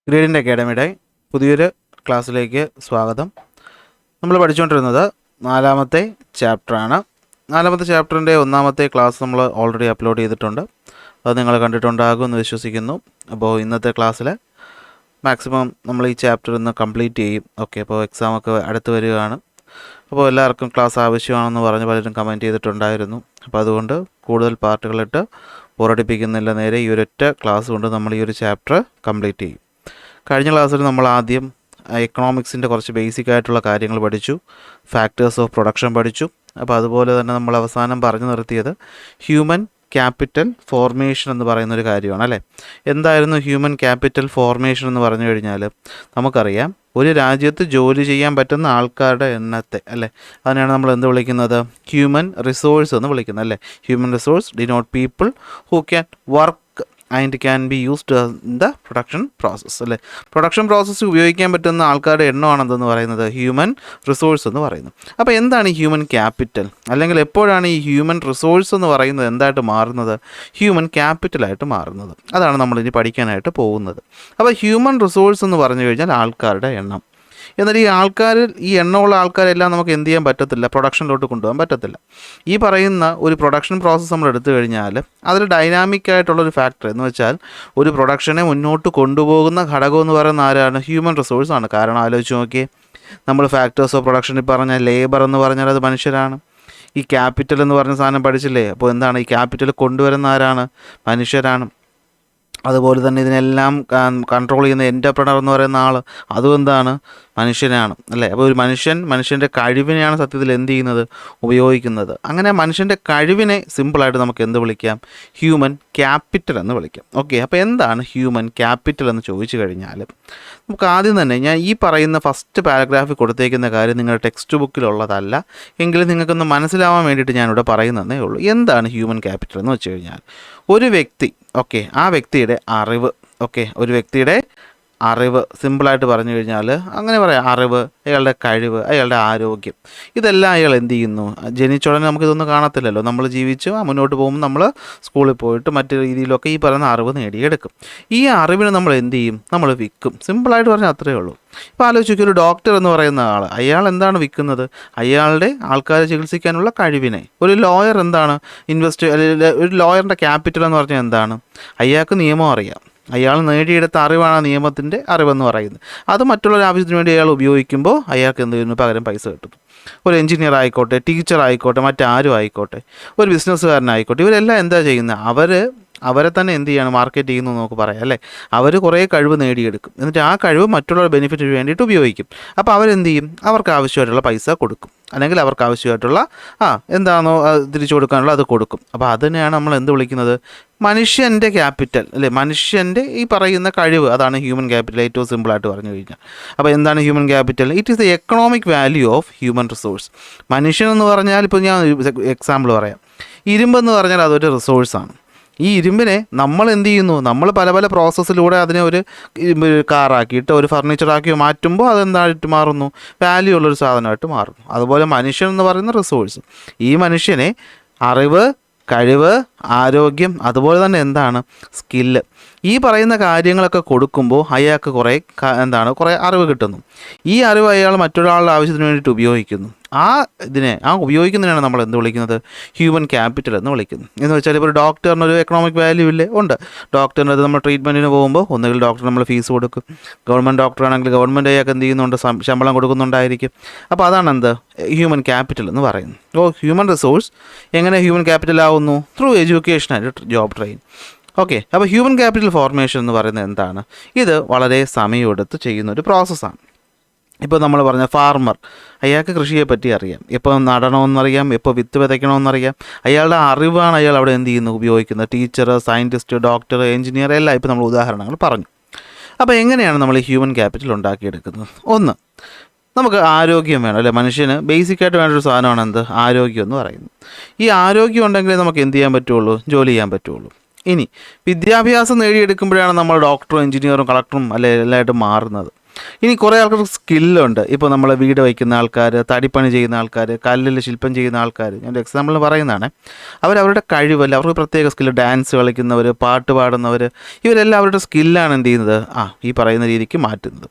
ഗ്രേഡിൻ്റെ അക്കാഡമിയുടെ പുതിയൊരു ക്ലാസ്സിലേക്ക് സ്വാഗതം. നമ്മൾ പഠിച്ചുകൊണ്ടിരുന്നത് നാലാമത്തെ ചാപ്റ്ററാണ്. നാലാമത്തെ ചാപ്റ്ററിൻ്റെ ഒന്നാമത്തെ ക്ലാസ് നമ്മൾ ഓൾറെഡി അപ്ലോഡ് ചെയ്തിട്ടുണ്ട്. അത് നിങ്ങൾ കണ്ടിട്ടുണ്ടാകുമെന്ന് വിശ്വസിക്കുന്നു. അപ്പോൾ ഇന്നത്തെ ക്ലാസ്സിൽ മാക്സിമം നമ്മൾ ഈ ചാപ്റ്റർ ഇന്ന് കംപ്ലീറ്റ് ചെയ്യും. ഓക്കെ, അപ്പോൾ എക്സാമൊക്കെ അടുത്ത് വരികയാണ്. അപ്പോൾ എല്ലാവർക്കും ക്ലാസ് ആവശ്യമാണെന്ന് പറഞ്ഞ് പലരും കമൻറ്റ് ചെയ്തിട്ടുണ്ടായിരുന്നു. അപ്പോൾ അതുകൊണ്ട് കൂടുതൽ പാർട്ടുകളിട്ട് ബോറടിപ്പിക്കുന്നില്ല, നേരെ ഈ ഒരൊറ്റ ക്ലാസ് കൊണ്ട് നമ്മൾ ഈ ഒരു ചാപ്റ്റർ കംപ്ലീറ്റ് ചെയ്യും. കഴിഞ്ഞ ക്ലാസ്സിൽ നമ്മൾ ആദ്യം എക്കണോമിക്സിൻ്റെ കുറച്ച് ബേസിക് ആയിട്ടുള്ള കാര്യങ്ങൾ പഠിച്ചു, ഫാക്ടേഴ്സ് ഓഫ് പ്രൊഡക്ഷൻ പഠിച്ചു. അപ്പോൾ അതുപോലെ തന്നെ നമ്മൾ അവസാനം പറഞ്ഞു നിർത്തിയത് ഹ്യൂമൻ ക്യാപിറ്റൽ ഫോർമേഷൻ എന്ന് പറയുന്നൊരു കാര്യമാണ് അല്ലേ. എന്തായിരുന്നു ഹ്യൂമൻ ക്യാപിറ്റൽ ഫോർമേഷൻ എന്ന് പറഞ്ഞു കഴിഞ്ഞാൽ, നമുക്കറിയാം ഒരു രാജ്യത്ത് ജോലി ചെയ്യാൻ പറ്റുന്ന ആൾക്കാരുടെ എണ്ണത്തെ അല്ലേ, അതിനാണ് നമ്മൾ എന്ത് വിളിക്കുന്നത്, ഹ്യൂമൻ റിസോഴ്സ് എന്ന് വിളിക്കുന്നത് അല്ലേ. Human resource denote people who can work and can be used in the production process അല്ലേ. പ്രൊഡക്ഷൻ പ്രോസസ്സ് ഉപയോഗിക്കാൻ പറ്റുന്ന ആൾക്കാരുടെ എണ്ണമാണ് എന്തെന്ന് പറയുന്നത്, ഹ്യൂമൻ റിസോഴ്സ് എന്ന് പറയുന്നത്. അപ്പോൾ എന്താണ് ഈ ഹ്യൂമൻ ക്യാപിറ്റൽ, അല്ലെങ്കിൽ എപ്പോഴാണ് ഈ ഹ്യൂമൻ റിസോഴ്സ് എന്ന് പറയുന്നത് എന്തായിട്ട് മാറുന്നത്, ഹ്യൂമൻ ക്യാപിറ്റലായിട്ട് മാറുന്നത്? അതാണ് നമ്മളിനി പഠിക്കാനായിട്ട് പോകുന്നത്. അപ്പോൾ ഹ്യൂമൻ റിസോഴ്സ് എന്ന് പറഞ്ഞു കഴിഞ്ഞാൽ ആൾക്കാരുടെ എണ്ണം. എന്നാൽ ഈ ആൾക്കാരിൽ ഈ എണ്ണമുള്ള ആൾക്കാരെല്ലാം നമുക്ക് എന്ത് ചെയ്യാൻ പറ്റത്തില്ല, പ്രൊഡക്ഷനിലോട്ട് കൊണ്ടുപോകാൻ പറ്റത്തില്ല. ഈ പറയുന്ന ഒരു പ്രൊഡക്ഷൻ പ്രോസസ്സ് നമ്മൾ എടുത്തു കഴിഞ്ഞാൽ അതിൽ ഡൈനാമിക് ആയിട്ടുള്ളൊരു ഫാക്ടർ എന്ന് വെച്ചാൽ ഒരു പ്രൊഡക്ഷനെ മുന്നോട്ട് കൊണ്ടുപോകുന്ന ഘടകം എന്ന് പറയുന്ന ആരാണ്, ഹ്യൂമൻ റിസോഴ്സ് ആണ്. കാരണം ആലോചിച്ച് നോക്കിയേ, നമ്മൾ ഫാക്ടേഴ്സ് ഓഫ് പ്രൊഡക്ഷനിൽ പറഞ്ഞ ലേബർ എന്ന് പറഞ്ഞാൽ അത് മനുഷ്യരാണ്. ഈ ക്യാപിറ്റൽ എന്ന് പറഞ്ഞ സാധനം പഠിച്ചില്ലേ, അപ്പോൾ എന്താണ് ഈ ക്യാപിറ്റൽ കൊണ്ടുവരുന്ന ആരാണ്, മനുഷ്യരാണ്. അതുപോലെ തന്നെ ഇതിനെല്ലാം കൺട്രോൾ ചെയ്യുന്ന എൻ്റർപ്രണർ എന്ന് പറയുന്ന ആൾ, അതും എന്താണ്, മനുഷ്യനാണ് അല്ലേ. അപ്പോൾ ഒരു മനുഷ്യൻ്റെ കഴിവിനെയാണ് സത്യത്തിൽ എന്ത് ചെയ്യുന്നത്, ഉപയോഗിക്കുന്നത്. അങ്ങനെ മനുഷ്യൻ്റെ കഴിവിനെ സിമ്പിളായിട്ട് നമുക്ക് എന്ത് വിളിക്കാം, ഹ്യൂമൻ ക്യാപിറ്റൽ എന്ന് വിളിക്കാം. ഓക്കെ, അപ്പോൾ എന്താണ് ഹ്യൂമൻ ക്യാപിറ്റൽ എന്ന് ചോദിച്ചു കഴിഞ്ഞാൽ, നമുക്ക് ആദ്യം തന്നെ ഞാൻ ഈ പറയുന്ന ഫസ്റ്റ് പാരഗ്രാഫിൽ കൊടുത്തേക്കുന്ന കാര്യം നിങ്ങളുടെ ടെക്സ്റ്റ് ബുക്കിലുള്ളതല്ല, എങ്കിലും നിങ്ങൾക്കൊന്ന് മനസ്സിലാവാൻ വേണ്ടിയിട്ട് ഞാനിവിടെ പറയുന്നതേ ഉള്ളൂ. എന്താണ് ഹ്യൂമൻ ക്യാപിറ്റൽ എന്ന് വെച്ച് കഴിഞ്ഞാൽ, ഒരു വ്യക്തി, ഓക്കെ, ആ വ്യക്തിയുടെ അറിവ്, ഓക്കെ, ഒരു വ്യക്തിയുടെ അറിവ് സിമ്പിളായിട്ട് പറഞ്ഞു കഴിഞ്ഞാൽ അങ്ങനെ പറയാം, അറിവ്, അയാളുടെ കഴിവ്, അയാളുടെ ആരോഗ്യം, ഇതെല്ലാം അയാൾ എന്ത് ചെയ്യുന്നു, ജനിച്ചുടനെ നമുക്കിതൊന്നും കാണത്തില്ലല്ലോ, നമ്മൾ ജീവിച്ച് മുന്നോട്ട് പോകുമ്പോൾ നമ്മൾ സ്കൂളിൽ പോയിട്ട് മറ്റു രീതിയിലൊക്കെ ഈ പറയുന്ന അറിവ് നേടിയെടുക്കും. ഈ അറിവിന് നമ്മൾ എന്ത് ചെയ്യും, നമ്മൾ വിൽക്കും. സിമ്പിളായിട്ട് പറഞ്ഞാൽ അത്രയേ ഉള്ളൂ. ഇപ്പോൾ ആലോചിക്കുക, ഒരു ഡോക്ടർ എന്ന് പറയുന്ന ആൾ, അയാൾ എന്താണ് വിൽക്കുന്നത്, അയാളുടെ ആൾക്കാരെ ചികിത്സിക്കാനുള്ള കഴിവിനെ. ഒരു ലോയർ എന്താണ് ഒരു ലോയറിൻ്റെ ക്യാപിറ്റൽ എന്ന് പറഞ്ഞാൽ എന്താണ്, അയാൾക്ക് നിയമം അറിയാം, അയാൾ നേടിയെടുത്ത അറിവാണ് നിയമത്തിൻ്റെ അറിവെന്ന് പറയുന്നത്. അത് മറ്റുള്ളൊരു ആവശ്യത്തിന് വേണ്ടി അയാൾ ഉപയോഗിക്കുമ്പോൾ അയാൾക്ക് എന്ത് ചെയ്യുന്നു, പകരം പൈസ കിട്ടുന്നു. ഒരു എഞ്ചിനീയർ ആയിക്കോട്ടെ, ടീച്ചർ ആയിക്കോട്ടെ, മറ്റാരും ആയിക്കോട്ടെ, ഒരു ബിസിനസ്സുകാരനായിക്കോട്ടെ, ഇവരെല്ലാം എന്താ ചെയ്യുന്നത്, അവരെ തന്നെ എന്ത് ചെയ്യണം, മാർക്കറ്റ് ചെയ്യുന്നു നമുക്ക് പറയാം അല്ലേ. അവർ കുറേ കഴിവ് നേടിയെടുക്കും, എന്നിട്ട് ആ കഴിവ് മറ്റുള്ളവരുടെ ബെനിഫിറ്റിന് വേണ്ടിയിട്ട് ഉപയോഗിക്കും. അപ്പോൾ അവരെന്ത് ചെയ്യും, അവർക്ക് ആവശ്യമായിട്ടുള്ള പൈസ കൊടുക്കും, അല്ലെങ്കിൽ അവർക്ക് ആവശ്യമായിട്ടുള്ള എന്താണോ തിരിച്ചു കൊടുക്കാനുള്ള അത് കൊടുക്കും. അപ്പോൾ അതിനെയാണ് നമ്മൾ എന്ത് വിളിക്കുന്നത്, മനുഷ്യൻ്റെ ക്യാപിറ്റൽ അല്ലേ. മനുഷ്യൻ്റെ ഈ പറയുന്ന കഴിവ്, അതാണ് ഹ്യൂമൻ ക്യാപിറ്റൽ, ഏറ്റവും സിമ്പിളായിട്ട് പറഞ്ഞു കഴിഞ്ഞാൽ. അപ്പോൾ എന്താണ് human capital, it is the economic value of human resource. മനുഷ്യനെന്ന് പറഞ്ഞാൽ, ഇപ്പോൾ ഞാൻ എക്സാമ്പിൾ പറയാം, ഇരുമ്പെന്ന് പറഞ്ഞാൽ അതൊരു റിസോഴ്സാണ്. ഈ ഇരുമ്പിനെ നമ്മൾ എന്ത് ചെയ്യുന്നു, നമ്മൾ പല പല പ്രോസസ്സിലൂടെ അതിനെ ഒരു കാറാക്കിയിട്ട് ഒരു ഫർണിച്ചറാക്കി മാറ്റുമ്പോൾ അതെന്തായിട്ട് മാറുന്നു, വാല്യൂ ഉള്ളൊരു സാധനമായിട്ട് മാറുന്നു. അതുപോലെ മനുഷ്യൻ എന്ന് പറയുന്ന റിസോഴ്സ്, ഈ മനുഷ്യനെ അറിവ്, കഴിവ്, ആരോഗ്യം, അതുപോലെ തന്നെ എന്താണ് സ്കില്ല്, ഈ പറയുന്ന കാര്യങ്ങളൊക്കെ കൊടുക്കുമ്പോൾ അയാൾക്ക് കുറേ അറിവ് കിട്ടുന്നു. ഈ അറിവ് അയാൾ മറ്റൊരാളുടെ ആവശ്യത്തിന് വേണ്ടിയിട്ട് ഉപയോഗിക്കുന്നു. ഉപയോഗിക്കുന്നതിനാണ് നമ്മൾ എന്ത് വിളിക്കുന്നത്, ഹ്യൂമൻ ക്യാപിറ്റൽ എന്ന് വിളിക്കുന്നത്. എന്ന് വെച്ചാൽ ഇപ്പോൾ ഒരു ഡോക്ടറിനൊരു എക്കണോമിക് വാല്യൂ ഇല്ലേ, ഉണ്ട്. ഡോക്ടറിന് അത് നമ്മൾ ട്രീറ്റ്മെൻറ്റിന് പോകുമ്പോൾ ഒന്നുകിൽ ഡോക്ടർ നമ്മൾ ഫീസ് കൊടുക്കും, ഗവൺമെൻറ് ഡോക്ടറാണെങ്കിൽ ഗവൺമെൻറ് അയാൾക്ക് എന്ത് ചെയ്യുന്നുണ്ട്, ശമ്പളം കൊടുക്കുന്നുണ്ടായിരിക്കും. അപ്പോൾ അതാണ് എന്ത്, ഹ്യൂമൻ ക്യാപിറ്റൽ എന്ന് പറയുന്നത്. അപ്പോൾ ഹ്യൂമൻ റിസോഴ്സ് എങ്ങനെ ഹ്യൂമൻ ക്യാപിറ്റൽ ആവുന്നു, through education and job train. Okay, അപ്പോൾ ഹ്യൂമൻ ക്യാപിറ്റൽ ഫോർമേഷൻ എന്ന് പറയുന്നത് എന്താണ്, ഇത് വളരെ സമയമെടുത്ത് ചെയ്യുന്നൊരു പ്രോസസ്സാണ്. ഇപ്പോൾ നമ്മൾ പറഞ്ഞ ഫാർമർ, അയാൾക്ക് കൃഷിയെ പറ്റി അറിയാം, എപ്പോൾ നടണമെന്നറിയാം, എപ്പോൾ വിത്ത് വിതയ്ക്കണമെന്നറിയാം. അയാളുടെ അറിവാണ് അയാൾ അവിടെ എന്ത് ചെയ്യുന്നു, ഉപയോഗിക്കുന്നത്. ടീച്ചർ, സയൻറ്റിസ്റ്റ്, ഡോക്ടർ, എഞ്ചിനീയർ എല്ലാം ഇപ്പോൾ നമ്മൾ ഉദാഹരണങ്ങൾ പറഞ്ഞു. അപ്പോൾ എങ്ങനെയാണ് നമ്മൾ ഈ ഹ്യൂമൻ ക്യാപിറ്റൽ ഉണ്ടാക്കിയെടുക്കുന്നത്? ഒന്ന്, നമുക്ക് ആരോഗ്യം വേണം അല്ലേ. മനുഷ്യന് ബേസിക്കായിട്ട് വേണ്ടൊരു സാധനമാണ് എന്ത്, ആരോഗ്യം എന്ന് പറയുന്നത്. ഈ ആരോഗ്യം ഉണ്ടെങ്കിലേ നമുക്ക് എന്ത് ചെയ്യാൻ പറ്റുള്ളൂ, ജോലി ചെയ്യാൻ പറ്റുള്ളൂ. ഇനി വിദ്യാഭ്യാസം നേടിയെടുക്കുമ്പോഴാണ് നമ്മൾ ഡോക്ടറും എഞ്ചിനീയറും കളക്ടറും അല്ലെ എല്ലായിട്ടും മാറുന്നത്. ഇനി കുറേ ആൾക്കാർക്ക് സ്കില്ലുണ്ട്. ഇപ്പോൾ നമ്മൾ വീട് വയ്ക്കുന്ന ആൾക്കാർ, തടിപ്പണി ചെയ്യുന്ന ആൾക്കാർ, കല്ലിൽ ശില്പം ചെയ്യുന്ന ആൾക്കാർ, ഞാൻ ഒരു എക്സാമ്പിൾ പറയുന്നതാണ്. അവരവരുടെ കഴിവല്ല, അവർക്ക് പ്രത്യേക സ്കില്ല്, ഡാൻസ് കളിക്കുന്നവർ, പാട്ട് പാടുന്നവർ, ഇവരെല്ലാം അവരുടെ സ്കില്ലാണ് എന്ത് ചെയ്യുന്നത്, ഈ പറയുന്ന രീതിക്ക് മാറ്റുന്നത്.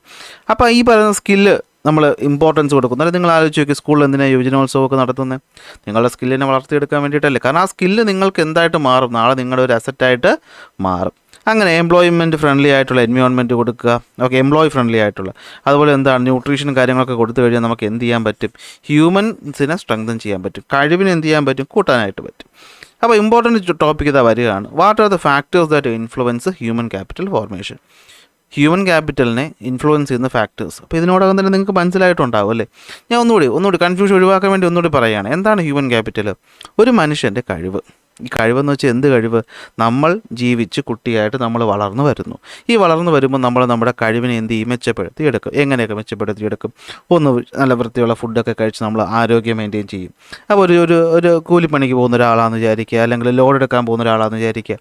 അപ്പോൾ ഈ പറയുന്ന സ്കില്ല് നമ്മൾ ഇമ്പോർട്ടൻസ് കൊടുക്കുന്നു. അല്ലെങ്കിൽ നിങ്ങൾ ആലോചിച്ച് നോക്കി, സ്കൂളിൽ എന്തിനാണ് യുവജനോത്സവമൊക്കെ നടത്തുന്നത്? നിങ്ങളുടെ സ്കില്ലിനെ വളർത്തിയെടുക്കാൻ വേണ്ടിയിട്ടല്ലേ. കാരണം ആ സ്കില്ല് നിങ്ങൾക്ക് എന്തായിട്ട് മാറും, നാളെ നിങ്ങളുടെ ഒരു അസറ്റായിട്ട് മാറും. അങ്ങനെ എംപ്ലോയ്മെൻറ്റ് ഫ്രണ്ട്ലി ആയിട്ടുള്ള എൻവയോൺമെൻറ്റ് കൊടുക്കുക. ഓക്കെ, എംപ്ലോയി ഫ്രണ്ട്ലി ആയിട്ടുള്ള, അതുപോലെ എന്താണ് ന്യൂട്രീഷനും കാര്യങ്ങളൊക്കെ കൊടുത്തു കഴിഞ്ഞാൽ നമുക്ക് എന്ത് ചെയ്യാൻ പറ്റും, ഹ്യൂമൻസിനെ സ്ട്രെങ്തൻ ചെയ്യാൻ പറ്റും, കഴിവിനെ എന്ത് ചെയ്യാൻ പറ്റും, കൂട്ടാനായിട്ട് പറ്റും. അപ്പോൾ ഇമ്പോർട്ടൻറ്റ് ടോപ്പിക് ഇതാ വരികയാണ്. What are the factors that influence human capital formation? Human ക്യാപിറ്റലിനെ ഇൻഫ്ലുവൻസ് ചെയ്യുന്ന ഫാക്ടേഴ്സ്. അപ്പോൾ ഇതിനോടകം തന്നെ നിങ്ങൾക്ക് മനസ്സിലായിട്ടുണ്ടാവും അല്ലേ. ഞാൻ ഒന്നുകൂടി കൺഫ്യൂഷൻ ഒഴിവാക്കാൻ വേണ്ടി ഒന്നുകൂടി പറയുകയാണ്. എന്താണ് ഹ്യൂമൻ ക്യാപിറ്റൽ? ഒരു മനുഷ്യൻ്റെ കഴിവ്. ഈ കഴിവെന്ന് വെച്ചാൽ എന്ത് കഴിവ്? നമ്മൾ ജീവിച്ച് കുട്ടിയായിട്ട് നമ്മൾ വളർന്നു വരുന്നു. ഈ വളർന്നു വരുമ്പോൾ നമ്മൾ നമ്മുടെ കഴിവിനെ എന്ത് ചെയ്യും, മെച്ചപ്പെടുത്തിയെടുക്കും. എങ്ങനെയൊക്കെ മെച്ചപ്പെടുത്തിയെടുക്കും? ഒന്ന്, നല്ല വൃത്തിയുള്ള ഫുഡൊക്കെ കഴിച്ച് നമ്മൾ ആരോഗ്യം മെയിൻറ്റെയിൻ ചെയ്യും. അപ്പോൾ ഒരു കൂലിപ്പണിക്ക് പോകുന്ന ഒരാളാണെന്ന് വിചാരിക്കുക, അല്ലെങ്കിൽ ലോഡ് എടുക്കാൻ പോകുന്ന ഒരാളാണെന്ന് വിചാരിക്കുക.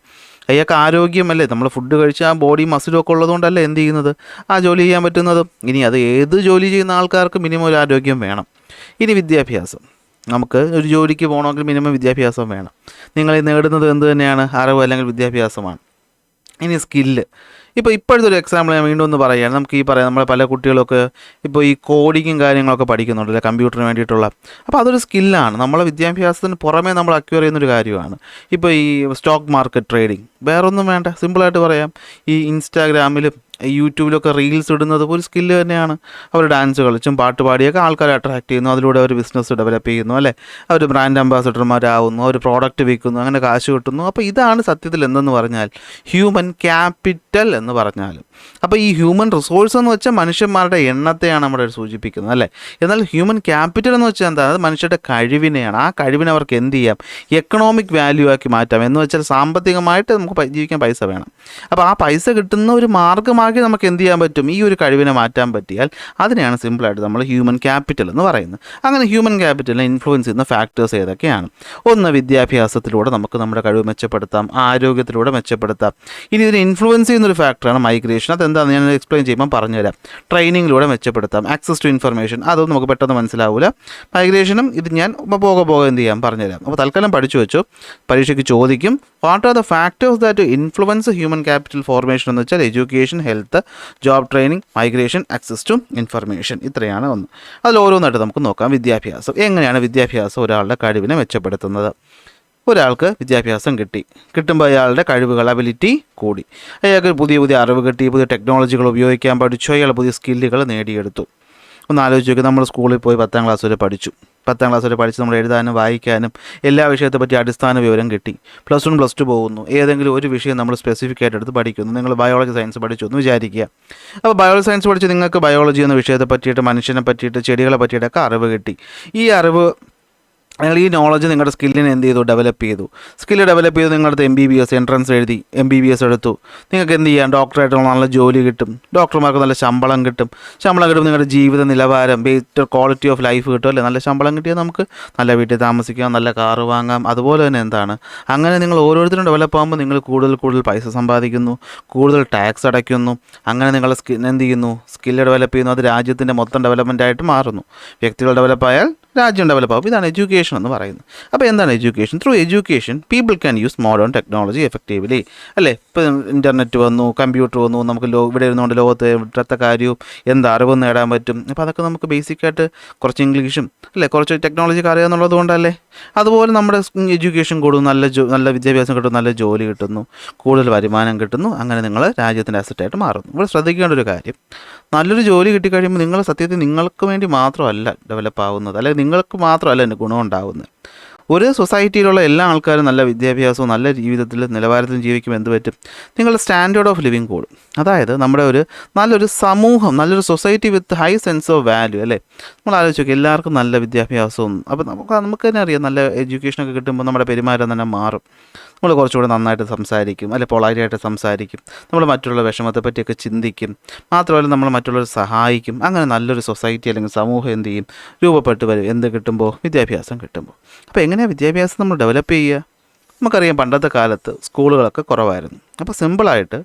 അയാൾക്ക് ആരോഗ്യമല്ലേ, നമ്മൾ ഫുഡ് കഴിച്ച് ആ ബോഡി മസിലും ഒക്കെ ഉള്ളതുകൊണ്ടല്ലേ എന്ത് ചെയ്യുന്നത്, ആ ജോലി ചെയ്യാൻ പറ്റുന്നത്. ഇനി അത് ഏത് ജോലി ചെയ്യുന്ന ആൾക്കാർക്ക് മിനിമം ഒരു ആരോഗ്യം വേണം. ഇനി വിദ്യാഭ്യാസം, നമുക്ക് ഒരു ജോലിക്ക് പോകണമെങ്കിൽ മിനിമം വിദ്യാഭ്യാസം വേണം. നിങ്ങൾ നേടുന്നത് എന്ത് തന്നെയാണ്, അറിവ് അല്ലെങ്കിൽ വിദ്യാഭ്യാസമാണ്. ഇനി സ്കില്ല്, ഇപ്പോഴത്തെ ഒരു എക്സാമ്പിൾ ഞാൻ വീണ്ടും ഒന്ന് പറയുകയാണ്. നമുക്ക് ഈ പറയാം, നമ്മളെ പല കുട്ടികളൊക്കെ ഇപ്പോൾ ഈ കോഡിങ്ങും കാര്യങ്ങളൊക്കെ പഠിക്കുന്നുണ്ടല്ലോ, കമ്പ്യൂട്ടറിന് വേണ്ടിയിട്ടുള്ള. അപ്പോൾ അതൊരു സ്കില്ലാണ്, നമ്മളെ വിദ്യാഭ്യാസത്തിന് പുറമേ നമ്മൾ അക്വയർ ചെയ്യുന്നൊരു കാര്യമാണ്. ഇപ്പോൾ ഈ സ്റ്റോക്ക് മാർക്കറ്റ് ട്രേഡിങ്, വേറൊന്നും വേണ്ട, സിമ്പിളായിട്ട് പറയാം. ഈ ഇൻസ്റ്റാഗ്രാമിലും യൂട്യൂബിലൊക്കെ റീൽസ് ഇടുന്നത് ഒരു സ്കില്ല് തന്നെയാണ്. അവർ ഡാൻസ് കളിച്ചും പാട്ട് പാടിയൊക്കെ ആൾക്കാരെ അട്രാക്ട് ചെയ്യുന്നു, അതിലൂടെ അവർ ബിസിനസ് ഡെവലപ്പ് ചെയ്യുന്നു അല്ലേ. അവർ ബ്രാൻഡ് അംബാസഡർമാരാകുന്നു, അവർ പ്രോഡക്റ്റ് വിൽക്കുന്നു, അങ്ങനെ കാശ് കിട്ടുന്നു. അപ്പോൾ ഇതാണ് സത്യത്തിൽ എന്തെന്ന് പറഞ്ഞാൽ ഹ്യൂമൻ ക്യാപിറ്റൽ എന്ന് പറഞ്ഞാൽ. അപ്പോൾ ഈ ഹ്യൂമൻ റിസോഴ്സ് എന്ന് വെച്ചാൽ മനുഷ്യന്മാരുടെ എണ്ണത്തെയാണ് നമ്മുടെ സൂചിപ്പിക്കുന്നത് അല്ലേ. എന്നാൽ ഹ്യൂമൻ ക്യാപിറ്റൽ എന്ന് വെച്ചാൽ എന്താണ്, അത് മനുഷ്യരുടെ കഴിവിനെയാണ്. ആ കഴിവിനെ അവർക്ക് എന്ത് ചെയ്യാം, എക്കണോമിക് വാല്യൂ ആക്കി മാറ്റാം. എന്ന് വെച്ചാൽ സാമ്പത്തികമായിട്ട് നമുക്ക് ജീവിക്കാൻ പൈസ വേണം. അപ്പോൾ ആ പൈസ കിട്ടുന്ന ഒരു മാർഗ്ഗമാക്കി നമുക്ക് എന്ത് ചെയ്യാൻ പറ്റും, ഈ ഒരു കഴിവിനെ മാറ്റാൻ പറ്റിയാൽ അതിനെയാണ് സിമ്പിളായിട്ട് നമ്മൾ ഹ്യൂമൻ ക്യാപിറ്റൽ എന്ന് പറയുന്നത്. അങ്ങനെ ഹ്യൂമൻ ക്യാപിറ്റലിനെ ഇൻഫ്ലുവൻസ് ചെയ്യുന്ന ഫാക്ടേഴ്സ് ഏതൊക്കെയാണ്? ഒന്ന്, വിദ്യാഭ്യാസത്തിലൂടെ നമുക്ക് നമ്മുടെ കഴിവ് മെച്ചപ്പെടുത്താം, ആരോഗ്യത്തിലൂടെ മെച്ചപ്പെടുത്താം. ഇനി ഇതിനെ ഇൻഫ്ലുവൻസ് ചെയ്യുന്നൊരു ഫാക്ടറാണ് മൈഗ്രേഷൻ. അതെന്താണെന്ന് ഞാൻ എക്സ്പ്ലെയിൻ ചെയ്യുമ്പോൾ പറഞ്ഞുതരാം. ട്രെയിനിങ്ങിലൂടെ മെച്ചപ്പെടുത്താം, ആക്സസ് ടു ഇൻഫർമേഷൻ, അതൊന്നും നമുക്ക് പെട്ടെന്ന് മനസ്സിലാവില്ല. മൈഗ്രേഷനും ഇത് ഞാൻ പോകെ എന്ത് ചെയ്യാം പറഞ്ഞുതരാം. അപ്പോൾ തൽക്കാലം പഠിച്ചു വെച്ചു, പരീക്ഷയ്ക്ക് ചോദിക്കും. What are the factors that influence human capital formation എന്ന് വെച്ചാൽ education, health, job training, migration, access to information. ഇത്രയാണ് ഒന്ന്. അതിൽ ഓരോന്നായിട്ട് നമുക്ക് നോക്കാം. വിദ്യാഭ്യാസം, എങ്ങനെയാണ് വിദ്യാഭ്യാസം ഒരാളുടെ കഴിവിനെ മെച്ചപ്പെടുത്തുന്നത്? ഒരാൾക്ക് വിദ്യാഭ്യാസം കിട്ടുമ്പോൾ അയാളുടെ കഴിവുകൾ, അബിലിറ്റി കൂടി, അയാൾക്ക് പുതിയ അറിവ് കിട്ടി, പുതിയ ടെക്നോളജികൾ ഉപയോഗിക്കാൻ പഠിച്ചു, അയാൾ പുതിയ സ്കില്ലുകൾ നേടിയെടുത്തു. ഒന്ന് ആലോചിച്ച് നോക്കി, നമ്മൾ സ്കൂളിൽ പോയി 10ാം ക്ലാസ് വരെ പഠിച്ചു. 10ാം ക്ലാസ് വരെ പഠിച്ച് നമ്മൾ എഴുതാനും വായിക്കാനും എല്ലാ വിഷയത്തെ പറ്റി അടിസ്ഥാന വിവരം കിട്ടി. +1 +2 പോകുന്നു, ഏതെങ്കിലും ഒരു വിഷയം നമ്മൾ സ്പെസിഫിക് ആയിട്ട് എടുത്ത് പഠിക്കുന്നു. നിങ്ങൾ ബയോളജി സയൻസ് പഠിച്ചു എന്ന് വിചാരിക്കുക. അപ്പോൾ ബയോളജി സയൻസ് പഠിച്ച് നിങ്ങൾക്ക് ബയോളജി എന്ന വിഷയത്തെ പറ്റിയിട്ട്, മനുഷ്യനെ പറ്റിയിട്ട്, ചെടികളെ പറ്റിയിട്ടൊക്കെ അറിവ് കിട്ടി. ഈ അറിവ്, നിങ്ങൾ ഈ നോളജ് നിങ്ങളുടെ സ്കില്ലിനെ എന്ത് ചെയ്തു, ഡെവലപ്പ് ചെയ്തു. സ്കില്ല് ഡെവലപ്പ് ചെയ്ത് നിങ്ങളുടെ MBBS എൻട്രൻസ് എഴുതി, MBBS എടുത്തു. നിങ്ങൾക്ക് എന്ത് ചെയ്യാം, ഡോക്ടറായിട്ടുള്ള നല്ല ജോലി കിട്ടും, ഡോക്ടർമാർക്ക് നല്ല ശമ്പളം കിട്ടും. നിങ്ങളുടെ ജീവിത നിലവാരം, ബെറ്റർ ക്വാളിറ്റി ഓഫ് ലൈഫ് കിട്ടും അല്ലേ. നല്ല ശമ്പളം കിട്ടിയാൽ നമുക്ക് നല്ല വീട്ടിൽ താമസിക്കാം, നല്ല കാറ് വാങ്ങാം. അതുപോലെ തന്നെ എന്താണ്, അങ്ങനെ നിങ്ങൾ ഓരോരുത്തരും ഡെവലപ്പ് ആകുമ്പോൾ നിങ്ങൾ കൂടുതൽ പൈസ സമ്പാദിക്കുന്നു, കൂടുതൽ ടാക്സ് അടയ്ക്കുന്നു. അങ്ങനെ നിങ്ങൾ എന്ത് ചെയ്യുന്നു, സ്കില്ല് ഡെവലപ്പ് ചെയ്യുന്നു. അത് രാജ്യത്തിൻ്റെ മൊത്തം ഡെവലപ്മെൻ്റ് ആയിട്ട് മാറുന്നു. വ്യക്തികൾ ഡെവലപ്പായാൽ രാജ്യം ഡെവലപ്പ് ആകും. ഇതാണ് എഡ്യൂക്കേഷൻ എന്ന് പറയുന്നത്. അപ്പോൾ എന്താണ് education? Through education people can use modern technology effectively അല്ലേ. ഇപ്പോൾ ഇൻ്റർനെറ്റ് വന്നു, കമ്പ്യൂട്ടർ വന്നു, നമുക്ക് ഇവിടെ ഇരുന്നുകൊണ്ട് ലോകത്തെ ഇവിടുത്തെ കാര്യവും അറിവും നേടാൻ പറ്റും. അപ്പോൾ അതൊക്കെ നമുക്ക് ബേസിക്കായിട്ട് കുറച്ച് ഇംഗ്ലീഷും അല്ലേ, കുറച്ച് ടെക്നോളജിക്ക് അറിയാമെന്നുള്ളത് കൊണ്ടല്ലേ. അതുപോലെ നമ്മുടെ എഡ്യൂക്കേഷൻ കൂടും, നല്ല വിദ്യാഭ്യാസം കിട്ടും, നല്ല ജോലി കിട്ടുന്നു, കൂടുതൽ വരുമാനം കിട്ടുന്നു. അങ്ങനെ നിങ്ങൾ രാജ്യത്തിൻ്റെ അസറ്റായിട്ട് മാറുന്നു. ഇവിടെ ശ്രദ്ധിക്കേണ്ട ഒരു കാര്യം, നല്ലൊരു ജോലി കിട്ടിക്കഴിയുമ്പോൾ നിങ്ങൾ സത്യത്തിൽ നിങ്ങൾക്ക് വേണ്ടി മാത്രമല്ല ഡെവലപ്പ് ആവുന്നത്, അല്ലെങ്കിൽ നിങ്ങൾക്ക് മാത്രമല്ല അതിന് ഗുണമുണ്ടാകുന്നത്. ഒരു സൊസൈറ്റിയിലുള്ള എല്ലാ ആൾക്കാരും നല്ല വിദ്യാഭ്യാസവും നല്ല ജീവിതത്തിൽ നിലവാരത്തിലും ജീവിക്കുമ്പോൾ എന്ത് പറ്റും, നിങ്ങളുടെ സ്റ്റാൻഡേർഡ് ഓഫ് ലിവിങ് കൂടും. അതായത് നമ്മുടെ നല്ലൊരു സമൂഹം, നല്ലൊരു society with high sense of value അല്ലേ. നമ്മൾ ആലോചിച്ച് നോക്കി, എല്ലാവർക്കും നല്ല വിദ്യാഭ്യാസവും, അപ്പോൾ നമുക്ക് തന്നെ അറിയാം, നല്ല എഡ്യൂക്കേഷനൊക്കെ കിട്ടുമ്പോൾ നമ്മുടെ പെരുമാറ്റം തന്നെ മാറും. നമ്മൾ കുറച്ചുകൂടെ നന്നായിട്ട് സംസാരിക്കും അല്ലെ, പൊളൈറ്റായിട്ട് സംസാരിക്കും, നമ്മൾ മറ്റുള്ള വിഷമത്തെ പറ്റിയൊക്കെ ചിന്തിക്കും. മാത്രമല്ല നമ്മൾ മറ്റുള്ളവരെ സഹായിക്കും. അങ്ങനെ നല്ലൊരു സൊസൈറ്റി അല്ലെങ്കിൽ സമൂഹം എന്ത് ചെയ്യും, രൂപപ്പെട്ട് വരും. എന്ത് കിട്ടുമ്പോൾ, വിദ്യാഭ്യാസം കിട്ടുമ്പോൾ. അപ്പോൾ എങ്ങനെയാണ് വിദ്യാഭ്യാസം നമ്മൾ ഡെവലപ്പ് ചെയ്യുക? നമുക്കറിയാം, പണ്ടത്തെ കാലത്ത് സ്കൂളുകളൊക്കെ കുറവായിരുന്നു. അപ്പോൾ സിമ്പിളായിട്ട്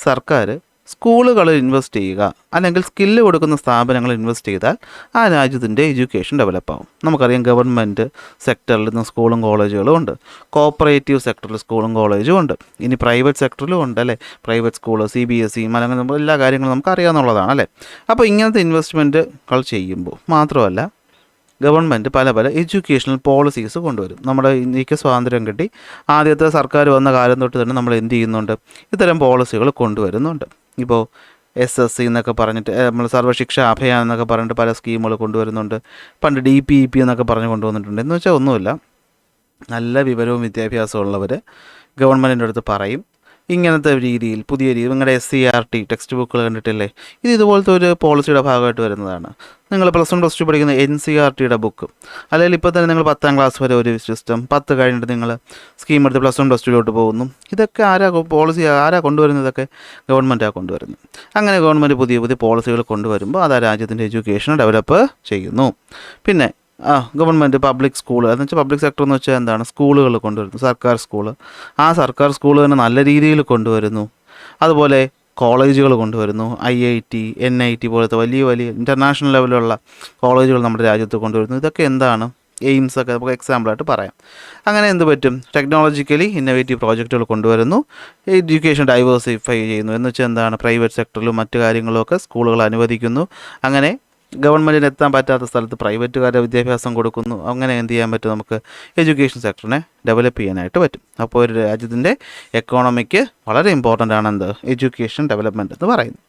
സർക്കാർ സ്കൂളുകളിൽ ഇൻവെസ്റ്റ് ചെയ്യുക അല്ലെങ്കിൽ സ്കില്ല് കൊടുക്കുന്ന സ്ഥാപനങ്ങളിൽ ഇൻവെസ്റ്റ് ചെയ്താൽ ആ രാജ്യത്തിൻ്റെ എഡ്യൂക്കേഷൻ ഡെവലപ്പ് ആവും. നമുക്കറിയാം ഗവൺമെൻറ് സെക്ടറിൽ നിന്ന് സ്കൂളും കോളേജുകളും ഉണ്ട്, കോപ്പറേറ്റീവ് സെക്ടറിൽ സ്കൂളും കോളേജും ഉണ്ട്, ഇനി പ്രൈവറ്റ് സെക്ടറിലും ഉണ്ട് അല്ലേ, പ്രൈവറ്റ് സ്കൂള്, CBSE, മലയാളം, എല്ലാ കാര്യങ്ങളും നമുക്ക് അറിയാവുന്നതാണ് അല്ലേ. അപ്പോൾ ഇങ്ങനത്തെ ഇൻവെസ്റ്റ്മെൻറ്റുകൾ ചെയ്യുമ്പോൾ മാത്രമല്ല ഗവൺമെൻറ് പല പല എഡ്യൂക്കേഷണൽ പോളിസീസ് കൊണ്ടുവരും. നമ്മുടെ ഇന്ത്യക്ക് സ്വാതന്ത്ര്യം കിട്ടി ആദ്യത്തെ സർക്കാർ വന്ന കാലം തൊട്ട് തന്നെ നമ്മൾ എന്ത് ചെയ്യുന്നുണ്ട്, ഇത്തരം പോളിസികൾ കൊണ്ടുവരുന്നുണ്ട്. ഇപ്പോൾ SSC എന്നൊക്കെ പറഞ്ഞിട്ട് നമ്മൾ സർവ്വശിക്ഷ അഭയാൻ എന്നൊക്കെ പറഞ്ഞിട്ട് പല സ്കീമുകൾ കൊണ്ടുവരുന്നുണ്ട്. പണ്ട് DPEP എന്നൊക്കെ പറഞ്ഞ് കൊണ്ടുവന്നിട്ടുണ്ട്. എന്ന് വെച്ചാൽ ഒന്നുമില്ല, നല്ല വിവരവും വിദ്യാഭ്യാസവും ഉള്ളവർ ഗവൺമെൻറ്റിൻ്റെ അടുത്ത് പറയും ഇങ്ങനത്തെ രീതിയിൽ പുതിയ രീതി. നിങ്ങളുടെ SCERT ടെക്സ്റ്റ് ബുക്കുകൾ കണ്ടിട്ടില്ലേ, ഇത് ഇതുപോലത്തെ ഒരു പോളിസിയുടെ ഭാഗമായിട്ട് വരുന്നതാണ്. നിങ്ങൾ +1 +2 പഠിക്കുന്ന NCERTയുടെ ബുക്ക്, അല്ലെങ്കിൽ ഇപ്പോൾ തന്നെ നിങ്ങൾ 10ാം ക്ലാസ് വരെ ഒരു സിസ്റ്റം, 10 കഴിഞ്ഞിട്ട് നിങ്ങൾ സ്കീം എടുത്ത് +1 +2 പോകുന്നു. ഇതൊക്കെ പോളിസി ആരാ കൊണ്ടുവരുന്നത്? ഇതൊക്കെ ഗവൺമെൻറ്റാണ് കൊണ്ടുവരുന്നത്. അങ്ങനെ ഗവൺമെൻറ് പുതിയ പുതിയ പോളിസികൾ കൊണ്ടുവരുമ്പോൾ അത് ആ രാജ്യത്തിൻ്റെ എഡ്യൂക്കേഷൻ ഡെവലപ്പ് ചെയ്യുന്നു. പിന്നെ ഗവൺമെൻറ് പബ്ലിക് സ്കൂൾ എന്ന് വെച്ചാൽ പബ്ലിക് സെക്ടർ എന്ന് വെച്ചാൽ എന്താണ്, സ്കൂളുകൾ കൊണ്ടുവരുന്നു, സർക്കാർ സ്കൂൾ. ആ സർക്കാർ സ്കൂൾ തന്നെ നല്ല രീതിയിൽ കൊണ്ടുവരുന്നു. അതുപോലെ കോളേജുകൾ കൊണ്ടുവരുന്നു, IIT NIT പോലത്തെ വലിയ വലിയ ഇൻ്റർനാഷണൽ ലെവലിലുള്ള കോളേജുകൾ നമ്മുടെ രാജ്യത്ത് കൊണ്ടുവരുന്നു. ഇതൊക്കെ എന്താണ്, എയിംസ് ഒക്കെ നമുക്ക് എക്സാമ്പിളായിട്ട് പറയാം. അങ്ങനെ എന്ത് പറ്റും, ടെക്നോളജിക്കലി ഇന്നോവേറ്റീവ് പ്രോജക്റ്റുകൾ കൊണ്ടുവരുന്നു, എഡ്യൂക്കേഷൻ ഡൈവേഴ്സിഫൈ ചെയ്യുന്നു. എന്ന് വെച്ചാൽ എന്താണ്, പ്രൈവറ്റ് സെക്ടറിലും മറ്റു കാര്യങ്ങളുമൊക്കെ സ്കൂളുകൾ അനുവദിക്കുന്നു. അങ്ങനെ ഗവൺമെൻറ്റിന് എത്താൻ പറ്റാത്ത സ്ഥലത്ത് പ്രൈവറ്റുകാരുടെ വിദ്യാഭ്യാസം കൊടുക്കുന്നു. അങ്ങനെ എന്ത് ചെയ്യാൻ പറ്റും, നമുക്ക് എഡ്യൂക്കേഷൻ സെക്ടറിനെ ഡെവലപ്പ് ചെയ്യാനായിട്ട് പറ്റും. അപ്പോൾ ഒരു രാജ്യത്തിൻ്റെ എക്കോണമിക്ക് വളരെ ഇമ്പോർട്ടൻ്റ് ആണ് എന്ത്, എഡ്യൂക്കേഷൻ ഡെവലപ്മെൻറ്റ് എന്ന് പറയുന്നത്.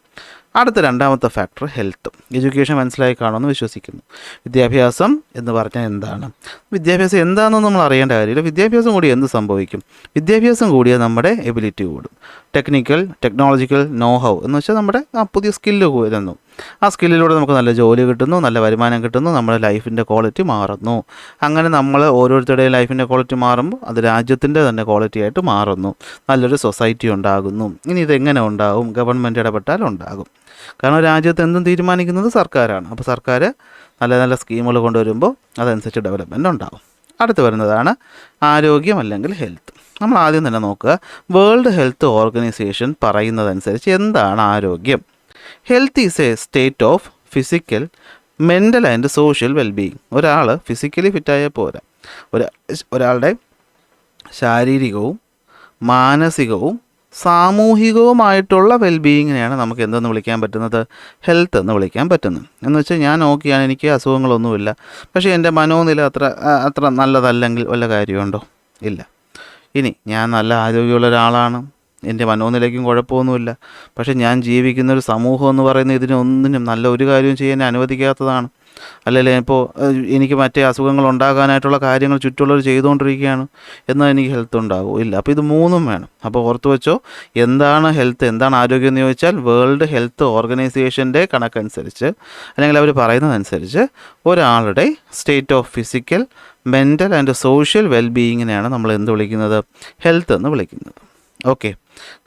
അടുത്ത രണ്ടാമത്തെ ഫാക്ടർ ഹെൽത്ത്. എഡ്യൂക്കേഷൻ മനസ്സിലായി കാണുമെന്ന് വിശ്വസിക്കുന്നു. വിദ്യാഭ്യാസം എന്ന് പറഞ്ഞാൽ എന്താണ്, വിദ്യാഭ്യാസം എന്താണെന്ന് നമ്മൾ അറിയേണ്ട കാര്യമില്ല. വിദ്യാഭ്യാസം കൂടി എന്ത് സംഭവിക്കും, വിദ്യാഭ്യാസം കൂടിയാൽ നമ്മുടെ എബിലിറ്റി കൂടും. ടെക്നോളജിക്കൽ നോഹൗ എന്ന് വെച്ചാൽ നമ്മുടെ പുതിയ സ്കില്ല് വരുന്നു. ആ സ്കില്ലിലൂടെ നമുക്ക് നല്ല ജോലി കിട്ടുന്നു, നല്ല വരുമാനം കിട്ടുന്നു, നമ്മുടെ ലൈഫിൻ്റെ ക്വാളിറ്റി മാറുന്നു. അങ്ങനെ നമ്മൾ ഓരോരുത്തരുടെയും ലൈഫിൻ്റെ ക്വാളിറ്റി മാറുമ്പോൾ അത് രാജ്യത്തിൻ്റെ തന്നെ ക്വാളിറ്റി ആയിട്ട് മാറുന്നു, നല്ലൊരു സൊസൈറ്റി ഉണ്ടാകുന്നു. ഇനി ഇതെങ്ങനെ ഉണ്ടാകും, ഗവൺമെൻറ് ഇടപെട്ടാൽ ഉണ്ടാകും. കാരണം രാജ്യത്ത് എന്തും തീരുമാനിക്കുന്നത് സർക്കാരാണ്. അപ്പോൾ സർക്കാർ നല്ല നല്ല സ്കീമുകൾ കൊണ്ടുവരുമ്പോൾ അതനുസരിച്ച് ഡെവലപ്മെൻറ്റ് ഉണ്ടാകും. അടുത്ത് വരുന്നതാണ് ആരോഗ്യം അല്ലെങ്കിൽ ഹെൽത്ത്. നമ്മൾ ആദ്യം തന്നെ നോക്കുക, വേൾഡ് ഹെൽത്ത് ഓർഗനൈസേഷൻ പറയുന്നതനുസരിച്ച് എന്താണ് ആരോഗ്യം. Health is A state of physical, mental and social wellbeing. ഒരാൾ ഫിസിക്കലി ഫിറ്റായാൽ പോരാ, ഒരാളുടെ ശാരീരികവും മാനസികവും സാമൂഹികവുമായിട്ടുള്ള വെൽബീയിങ്ങിനെയാണ് നമുക്ക് എന്തെന്ന് വിളിക്കാൻ പറ്റുന്നത്, ഹെൽത്ത് എന്ന് വിളിക്കാൻ പറ്റുന്നത്. എന്ന് വെച്ചാൽ ഞാൻ നോക്കിയാണ്, എനിക്ക് അസുഖങ്ങളൊന്നുമില്ല, പക്ഷേ എൻ്റെ മനോനില അത്ര നല്ലതല്ലെങ്കിൽ വല്ല കാര്യമുണ്ടോ, ഇല്ല. ഇനി ഞാൻ നല്ല ആരോഗ്യമുള്ള ഒരാളാണ്, എൻ്റെ മനോനിലയ്ക്കും കുഴപ്പമൊന്നുമില്ല, പക്ഷേ ഞാൻ ജീവിക്കുന്നൊരു സമൂഹം എന്ന് പറയുന്നത് ഇതിനൊന്നിനും നല്ല ഒരു കാര്യവും ചെയ്യാൻ അനുവദിക്കാത്തതാണ്. അല്ലെങ്കിൽ ഇപ്പോൾ എനിക്ക് മറ്റേ അസുഖങ്ങൾ ഉണ്ടാകാനായിട്ടുള്ള കാര്യങ്ങൾ ചുറ്റുള്ളവർ ചെയ്തുകൊണ്ടിരിക്കുകയാണ്, എന്നാൽ എനിക്ക് ഹെൽത്ത് ഉണ്ടാകുമോ, ഇല്ല. അപ്പോൾ ഇത് മൂന്നും വേണം. അപ്പോൾ ഓർത്ത് വെച്ചോ, എന്താണ് ഹെൽത്ത്, എന്താണ് ആരോഗ്യം എന്ന് ചോദിച്ചാൽ വേൾഡ് ഹെൽത്ത് ഓർഗനൈസേഷൻ്റെ കണക്കനുസരിച്ച് അല്ലെങ്കിൽ അവർ പറയുന്നതനുസരിച്ച് ഒരാളുടെ state of physical, mental and social വെൽബീയിങ്ങിനെയാണ് നമ്മൾ എന്ത് വിളിക്കുന്നത്, ഹെൽത്ത് എന്ന് വിളിക്കുന്നത്. ഓക്കെ,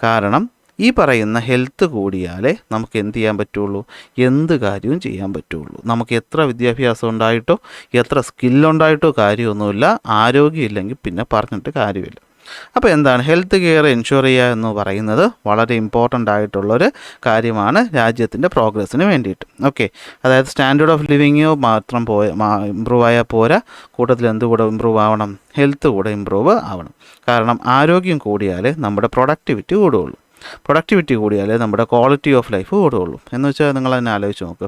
കാരണം ഈ പറയുന്ന ഹെൽത്ത് കൂടിയാലേ നമുക്ക് എന്ത് ചെയ്യാൻ പറ്റുള്ളൂ, എന്ത് കാര്യവും ചെയ്യാൻ പറ്റുള്ളൂ. നമുക്ക് എത്ര വിദ്യാഭ്യാസം ഉണ്ടായിട്ടോ എത്ര സ്കില്ലുണ്ടായിട്ടോ കാര്യമൊന്നുമില്ല, ആരോഗ്യം ഇല്ലെങ്കിൽ പിന്നെ പറഞ്ഞിട്ട് കാര്യമില്ല. അപ്പോൾ എന്താണ് ഹെൽത്ത് കെയർ എൻഷുർ ചെയ്യുക എന്ന് പറയുന്നത് വളരെ ഇമ്പോർട്ടൻ്റ് ആയിട്ടുള്ളൊരു കാര്യമാണ് രാജ്യത്തിൻ്റെ പ്രോഗ്രസ്സിന് വേണ്ടിയിട്ട്. ഓക്കെ, അതായത് സ്റ്റാൻഡേർഡ് ഓഫ് ലിവിങ് മാത്രം ഇമ്പ്രൂവ് ആയാൽ പോരാ, കൂട്ടത്തിൽ എന്തുകൂടെ ഇമ്പ്രൂവ് ആവണം, ഹെൽത്ത് കൂടെ ഇമ്പ്രൂവ് ആവണം. കാരണം ആരോഗ്യം കൂടിയാലേ നമ്മുടെ പ്രൊഡക്ടിവിറ്റി കൂടുകയുള്ളൂ, പ്രൊഡക്ടിവിറ്റി കൂടിയാലേ നമ്മുടെ ക്വാളിറ്റി ഓഫ് ലൈഫ് കൂടുകയുള്ളൂ. എന്ന് വെച്ചാൽ നിങ്ങൾ തന്നെ ആലോചിച്ച് നോക്ക്,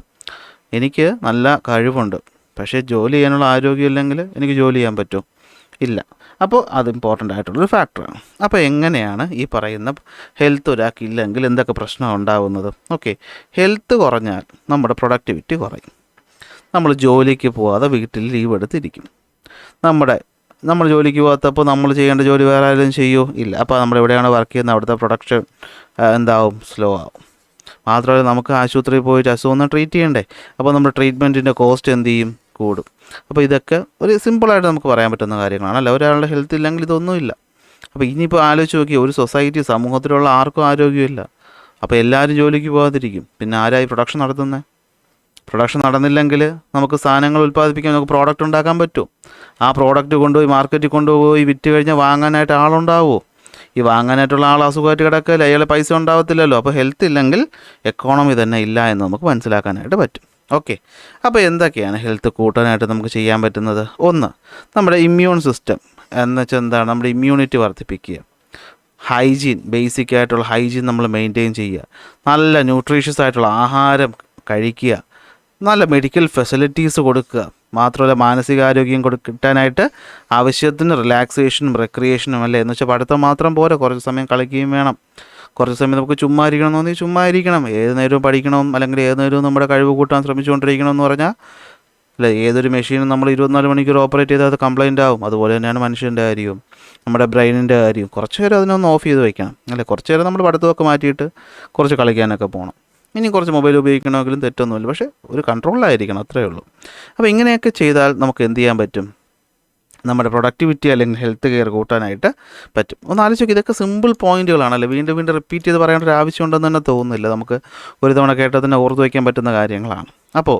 എനിക്ക് നല്ല കഴിവുണ്ട്, പക്ഷേ ജോലി ചെയ്യാനുള്ള ആരോഗ്യം ഇല്ലെങ്കിൽ എനിക്ക് ജോലി ചെയ്യാൻ പറ്റുമോ, ഇല്ല. അപ്പോൾ അത് ഇമ്പോർട്ടൻ്റ് ആയിട്ടുള്ളൊരു ഫാക്ടറാണ്. അപ്പോൾ എങ്ങനെയാണ് ഈ പറയുന്ന ഹെൽത്ത് ഒരാൾക്കില്ലെങ്കിൽ എന്തൊക്കെ പ്രശ്നം ഉണ്ടാകുന്നത്? ഓക്കെ, ഹെൽത്ത് കുറഞ്ഞാൽ നമ്മുടെ പ്രൊഡക്ടിവിറ്റി കുറയും, നമ്മൾ ജോലിക്ക് പോകാതെ വീട്ടിൽ ലീവ് എടുത്തിരിക്കും, നമ്മൾ ജോലിക്ക് പോകാത്തപ്പോൾ നമ്മൾ ചെയ്യേണ്ട ജോലി വേറെ ആരെങ്കിലും ചെയ്യുമോ, ഇല്ല. അപ്പോൾ നമ്മൾ എവിടെയാണ് വർക്ക് ചെയ്യുന്നത് അവിടുത്തെ പ്രൊഡക്ഷൻ എന്താവും, സ്ലോ ആവും. മാത്രമല്ല നമുക്ക് ആശുപത്രിയിൽ പോയിട്ട് അസുഖം ട്രീറ്റ് ചെയ്യണ്ടേ, അപ്പോൾ നമ്മുടെ ട്രീറ്റ്മെൻറ്റിൻ്റെ കോസ്റ്റ് എന്ത് ചെയ്യും, കൂടും. അപ്പോൾ ഇതൊക്കെ ഒരു സിമ്പിളായിട്ട് നമുക്ക് പറയാൻ പറ്റുന്ന കാര്യങ്ങളാണല്ലോ. ഒരാളുടെ ഹെൽത്ത് ഇല്ലെങ്കിൽ ഇതൊന്നുമില്ല. അപ്പോൾ ഇനിയിപ്പോൾ ആലോചിച്ച് നോക്കി, ഒരു സൊസൈറ്റി സമൂഹത്തിലുള്ള ആർക്കും ആരോഗ്യമില്ല, അപ്പോൾ എല്ലാവരും ജോലിക്ക് പോകാതിരിക്കും, പിന്നെ ആരായി പ്രൊഡക്ഷൻ നടത്തുന്നത്? പ്രൊഡക്ഷൻ നടന്നില്ലെങ്കിൽ നമുക്ക് സാധനങ്ങൾ ഉൽപ്പാദിപ്പിക്കാൻ, നമുക്ക് പ്രോഡക്റ്റ് ഉണ്ടാക്കാൻ പറ്റുമോ? ആ പ്രോഡക്റ്റ് കൊണ്ടുപോയി മാർക്കറ്റിൽ കൊണ്ടുപോയി വിറ്റ് കഴിഞ്ഞാൽ വാങ്ങാനായിട്ട് ആളുണ്ടാവുമോ? ഈ വാങ്ങാനായിട്ടുള്ള ആൾ അസുഖമായിട്ട് കിടക്കില്ല, അയാളെ പൈസ ഉണ്ടാവത്തില്ലല്ലോ. അപ്പോൾ ഹെൽത്ത് ഇല്ലെങ്കിൽ എക്കോണമി തന്നെ ഇല്ല എന്ന് നമുക്ക് മനസ്സിലാക്കാനായിട്ട് പറ്റും. ഓക്കെ, അപ്പോൾ എന്തൊക്കെയാണ് ഹെൽത്ത് കൂട്ടാനായിട്ട് നമുക്ക് ചെയ്യാൻ പറ്റുന്നത്? ഒന്ന്, നമ്മുടെ ഇമ്മ്യൂൺ സിസ്റ്റം എന്ന് വെച്ചാൽ എന്താണ്, നമ്മുടെ ഇമ്മ്യൂണിറ്റി വർദ്ധിപ്പിക്കുക. ഹൈജീൻ, ബേസിക് ആയിട്ടുള്ള ഹൈജീൻ നമ്മൾ മെയിൻറ്റെയിൻ ചെയ്യുക. നല്ല ന്യൂട്രീഷ്യസ് ആയിട്ടുള്ള ആഹാരം കഴിക്കുക. നല്ല മെഡിക്കൽ ഫെസിലിറ്റീസ് കൊടുക്കുക. മാത്രമല്ല മാനസികാരോഗ്യം കിട്ടാനായിട്ട് ആവശ്യത്തിന് റിലാക്സേഷനും റെക്രിയേഷനും അല്ലേ. എന്ന് വെച്ചാൽ പഠിത്തം മാത്രം പോരാ, കുറച്ച് സമയം കളിക്കുകയും വേണം. കുറച്ച് സമയം നമുക്ക് ചുമ്മാ ഇരിക്കണം തോന്നി ചുമ്മാ ഇരിക്കണം. ഏത് നേരവും പഠിക്കണം, അല്ലെങ്കിൽ ഏത് നേരവും നമ്മുടെ കഴിവ് കൂട്ടാൻ ശ്രമിച്ചുകൊണ്ടിരിക്കണം എന്ന് പറഞ്ഞാൽ അല്ലേ, ഏതൊരു മെഷീനും നമ്മൾ 24 മണിക്കൂർ ഓപ്പറേറ്റ് ചെയ്താൽ അത് കംപ്ലൈൻ്റ് ആവും. അതുപോലെ തന്നെയാണ് മനുഷ്യൻ്റെ കാര്യവും നമ്മുടെ ബ്രെയിനിൻ്റെ കാര്യവും. കുറച്ച് നേരം അതിനൊന്ന് ഓഫ് ചെയ്ത് വയ്ക്കണം അല്ലേ. കുറച്ച് നേരം നമ്മൾ പഠിത്തമൊക്കെ മാറ്റിയിട്ട് കുറച്ച് കളിക്കാനൊക്കെ പോകണം. ഇനി കുറച്ച് മൊബൈൽ ഉപയോഗിക്കണമെങ്കിലും തെറ്റൊന്നുമില്ല, പക്ഷേ ഒരു കൺട്രോളിലായിരിക്കണം, അത്രയേ ഉള്ളൂ. അപ്പോൾ ഇങ്ങനെയൊക്കെ ചെയ്താൽ നമുക്ക് എന്ത് ചെയ്യാൻ പറ്റും? നമ്മുടെ പ്രൊഡക്ടിവിറ്റി അല്ലെങ്കിൽ ഹെൽത്ത് കെയർ കൂട്ടാനായിട്ട് പറ്റും. ഒന്ന് ആലോചിച്ച് നോക്കി, ഇതൊക്കെ സിമ്പിൾ പോയിൻറ്റുകളാണല്ലേ. വീണ്ടും വീണ്ടും റിപ്പീറ്റ് ചെയ്ത് പറയേണ്ട ഒരു ആവശ്യമുണ്ടെന്ന് തന്നെ തോന്നുന്നില്ല. നമുക്ക് ഒരു തവണ കേട്ടാൽ തന്നെ ഓർത്ത് വയ്ക്കാൻ പറ്റുന്ന കാര്യങ്ങളാണ്. അപ്പോൾ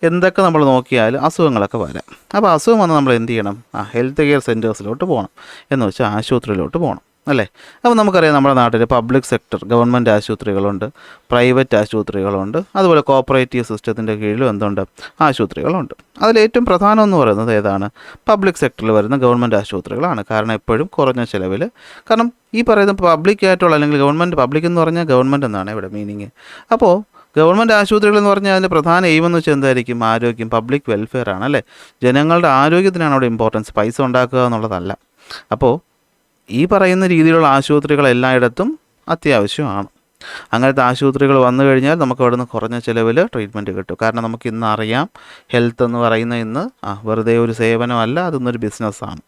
എന്തൊക്കെ നമ്മൾ നോക്കിയാലും അസുഖങ്ങളൊക്കെ വരാം. അപ്പോൾ അസുഖം വന്ന് നമ്മൾ എന്ത് ചെയ്യണം? ഹെൽത്ത് കെയർ സെൻറ്റേഴ്സിലോട്ട് പോകണം, എന്ന് വെച്ചാൽ ആശുപത്രിയിലോട്ട് പോകണം അല്ലേ. അപ്പോൾ നമുക്കറിയാം നമ്മുടെ നാട്ടിൽ പബ്ലിക് സെക്ടർ ഗവൺമെൻറ് ആശുപത്രികളുണ്ട്, പ്രൈവറ്റ് ആശുപത്രികളുണ്ട്, അതുപോലെ കോപ്പറേറ്റീവ് സിസ്റ്റത്തിൻ്റെ കീഴിലും എന്തുണ്ട്, ആശുപത്രികളുണ്ട്. അതിലേറ്റവും പ്രധാനം എന്ന് പറയുന്നത് ഏതാണ്? പബ്ലിക് സെക്ടറിൽ വരുന്ന ഗവൺമെൻറ് ആശുപത്രികളാണ്. കാരണം എപ്പോഴും കുറഞ്ഞ ചിലവിൽ, കാരണം ഈ പറയുന്ന പബ്ലിക് ആയിട്ടുള്ള അല്ലെങ്കിൽ ഗവൺമെൻറ്, പബ്ലിക് എന്ന് പറഞ്ഞാൽ ഗവൺമെൻറ് എന്നാണ് ഇവിടെ മീനിങ്. അപ്പോൾ ഗവൺമെൻറ് ആശുപത്രികൾ എന്ന് പറഞ്ഞാൽ അതിൻ്റെ പ്രധാന എയിം എന്ന് വെച്ചാൽ എന്തായിരിക്കും? ആരോഗ്യം, പബ്ലിക് വെൽഫെയർ ആണ് അല്ലേ. ജനങ്ങളുടെ ആരോഗ്യത്തിനാണ് അവിടെ ഇമ്പോർട്ടൻസ്, പൈസ ഉണ്ടാക്കുക എന്നുള്ളതല്ല. അപ്പോൾ ഈ പറയുന്ന രീതിയിലുള്ള ആശുപത്രികൾ എല്ലായിടത്തും അത്യാവശ്യമാണ്. അങ്ങനത്തെ ആശുപത്രികൾ വന്നു കഴിഞ്ഞാൽ നമുക്ക് അവിടെ നിന്ന് കുറഞ്ഞ ചിലവിൽ ട്രീറ്റ്മെൻറ്റ് കിട്ടും. കാരണം നമുക്ക് ഇന്ന് അറിയാം, ഹെൽത്ത് എന്ന് പറയുന്ന ഇന്ന് വെറുതെ ഒരു സേവനമല്ല, അതൊന്നൊരു ബിസിനസ്സാണ്.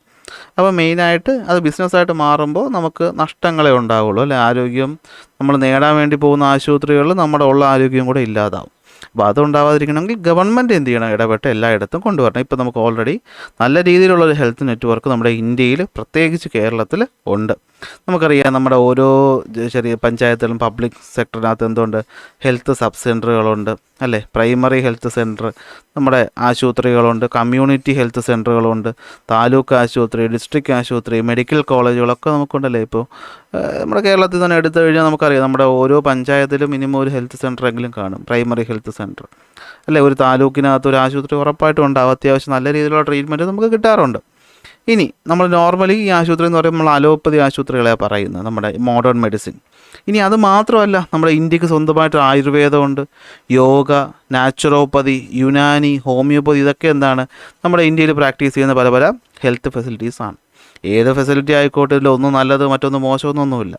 അപ്പോൾ മെയിനായിട്ട് അത് ബിസിനസ്സായിട്ട് മാറുമ്പോൾ നമുക്ക് നഷ്ടങ്ങളെ ഉണ്ടാവുള്ളൂ അല്ലേ. ആരോഗ്യം നമ്മൾ നേടാൻ വേണ്ടി പോകുന്ന ആശുപത്രികളിൽ നമ്മുടെ ഉള്ള ആരോഗ്യം കൂടെ ഇല്ലാതാവും. അപ്പോൾ അതുണ്ടാവാതിരിക്കണമെങ്കിൽ ഗവൺമെൻറ് എന്ത് ചെയ്യണം? ഇടപെട്ട് എല്ലായിടത്തും കൊണ്ടുവരണം. ഇപ്പോൾ നമുക്ക് ഓൾറെഡി നല്ല രീതിയിലുള്ളൊരു ഹെൽത്ത് നെറ്റ്വർക്ക് നമ്മുടെ ഇന്ത്യയിൽ, പ്രത്യേകിച്ച് കേരളത്തിൽ ഉണ്ട്. നമുക്കറിയാം നമ്മുടെ ഓരോ ചെറിയ പഞ്ചായത്തിലും പബ്ലിക് സെക്ടറിനകത്ത് എന്തുണ്ട്? ഹെൽത്ത് സബ് സെൻറ്ററുകളുണ്ട് അല്ലേ. പ്രൈമറി ഹെൽത്ത് സെൻറ്റർ നമ്മുടെ ആശുപത്രികളുണ്ട്, കമ്മ്യൂണിറ്റി ഹെൽത്ത് സെൻറ്ററുകളുണ്ട്, താലൂക്ക് ആശുപത്രി, ഡിസ്ട്രിക്ട് ആശുപത്രി, മെഡിക്കൽ കോളേജുകളൊക്കെ നമുക്കുണ്ടല്ലേ. ഇപ്പോൾ നമ്മുടെ കേരളത്തിൽ തന്നെ എടുത്തു കഴിഞ്ഞാൽ നമുക്കറിയാം നമ്മുടെ ഓരോ പഞ്ചായത്തിലും മിനിമം ഒരു ഹെൽത്ത് സെൻറ്ററെങ്കിലും കാണും, പ്രൈമറി ഹെൽത്ത് സെൻറ്റർ അല്ലേ. ഒരു താലൂക്കിനകത്ത് ഒരു ആശുപത്രി ഉറപ്പായിട്ടും ഉണ്ടാവും. അത്യാവശ്യം നല്ല രീതിയിലുള്ള ട്രീറ്റ്മെൻറ്റ് നമുക്ക് കിട്ടാറുണ്ട്. ഇനി നമ്മൾ നോർമലി ഈ ആശുപത്രി എന്ന് പറയുമ്പോൾ നമ്മൾ അലോപ്പതി ആശുപത്രികളെ പറയുന്നത്, നമ്മുടെ മോഡേൺ മെഡിസിൻ. ഇനി അത് മാത്രമല്ല, നമ്മുടെ ഇന്ത്യക്ക് സ്വന്തമായിട്ട് ആയുർവേദമുണ്ട്, യോഗ, നാച്ചുറോപ്പതി, യുനാനി, ഹോമിയോപ്പതി, ഇതൊക്കെ എന്താണ് നമ്മുടെ ഇന്ത്യയിൽ പ്രാക്ടീസ് ചെയ്യുന്ന പല പല ഹെൽത്ത് ഫെസിലിറ്റീസാണ്. ഏത് ഫെസിലിറ്റി ആയിക്കോട്ടെ, ഇതിൽ ഒന്നും നല്ലത് മറ്റൊന്ന് മോശമൊന്നുമില്ല.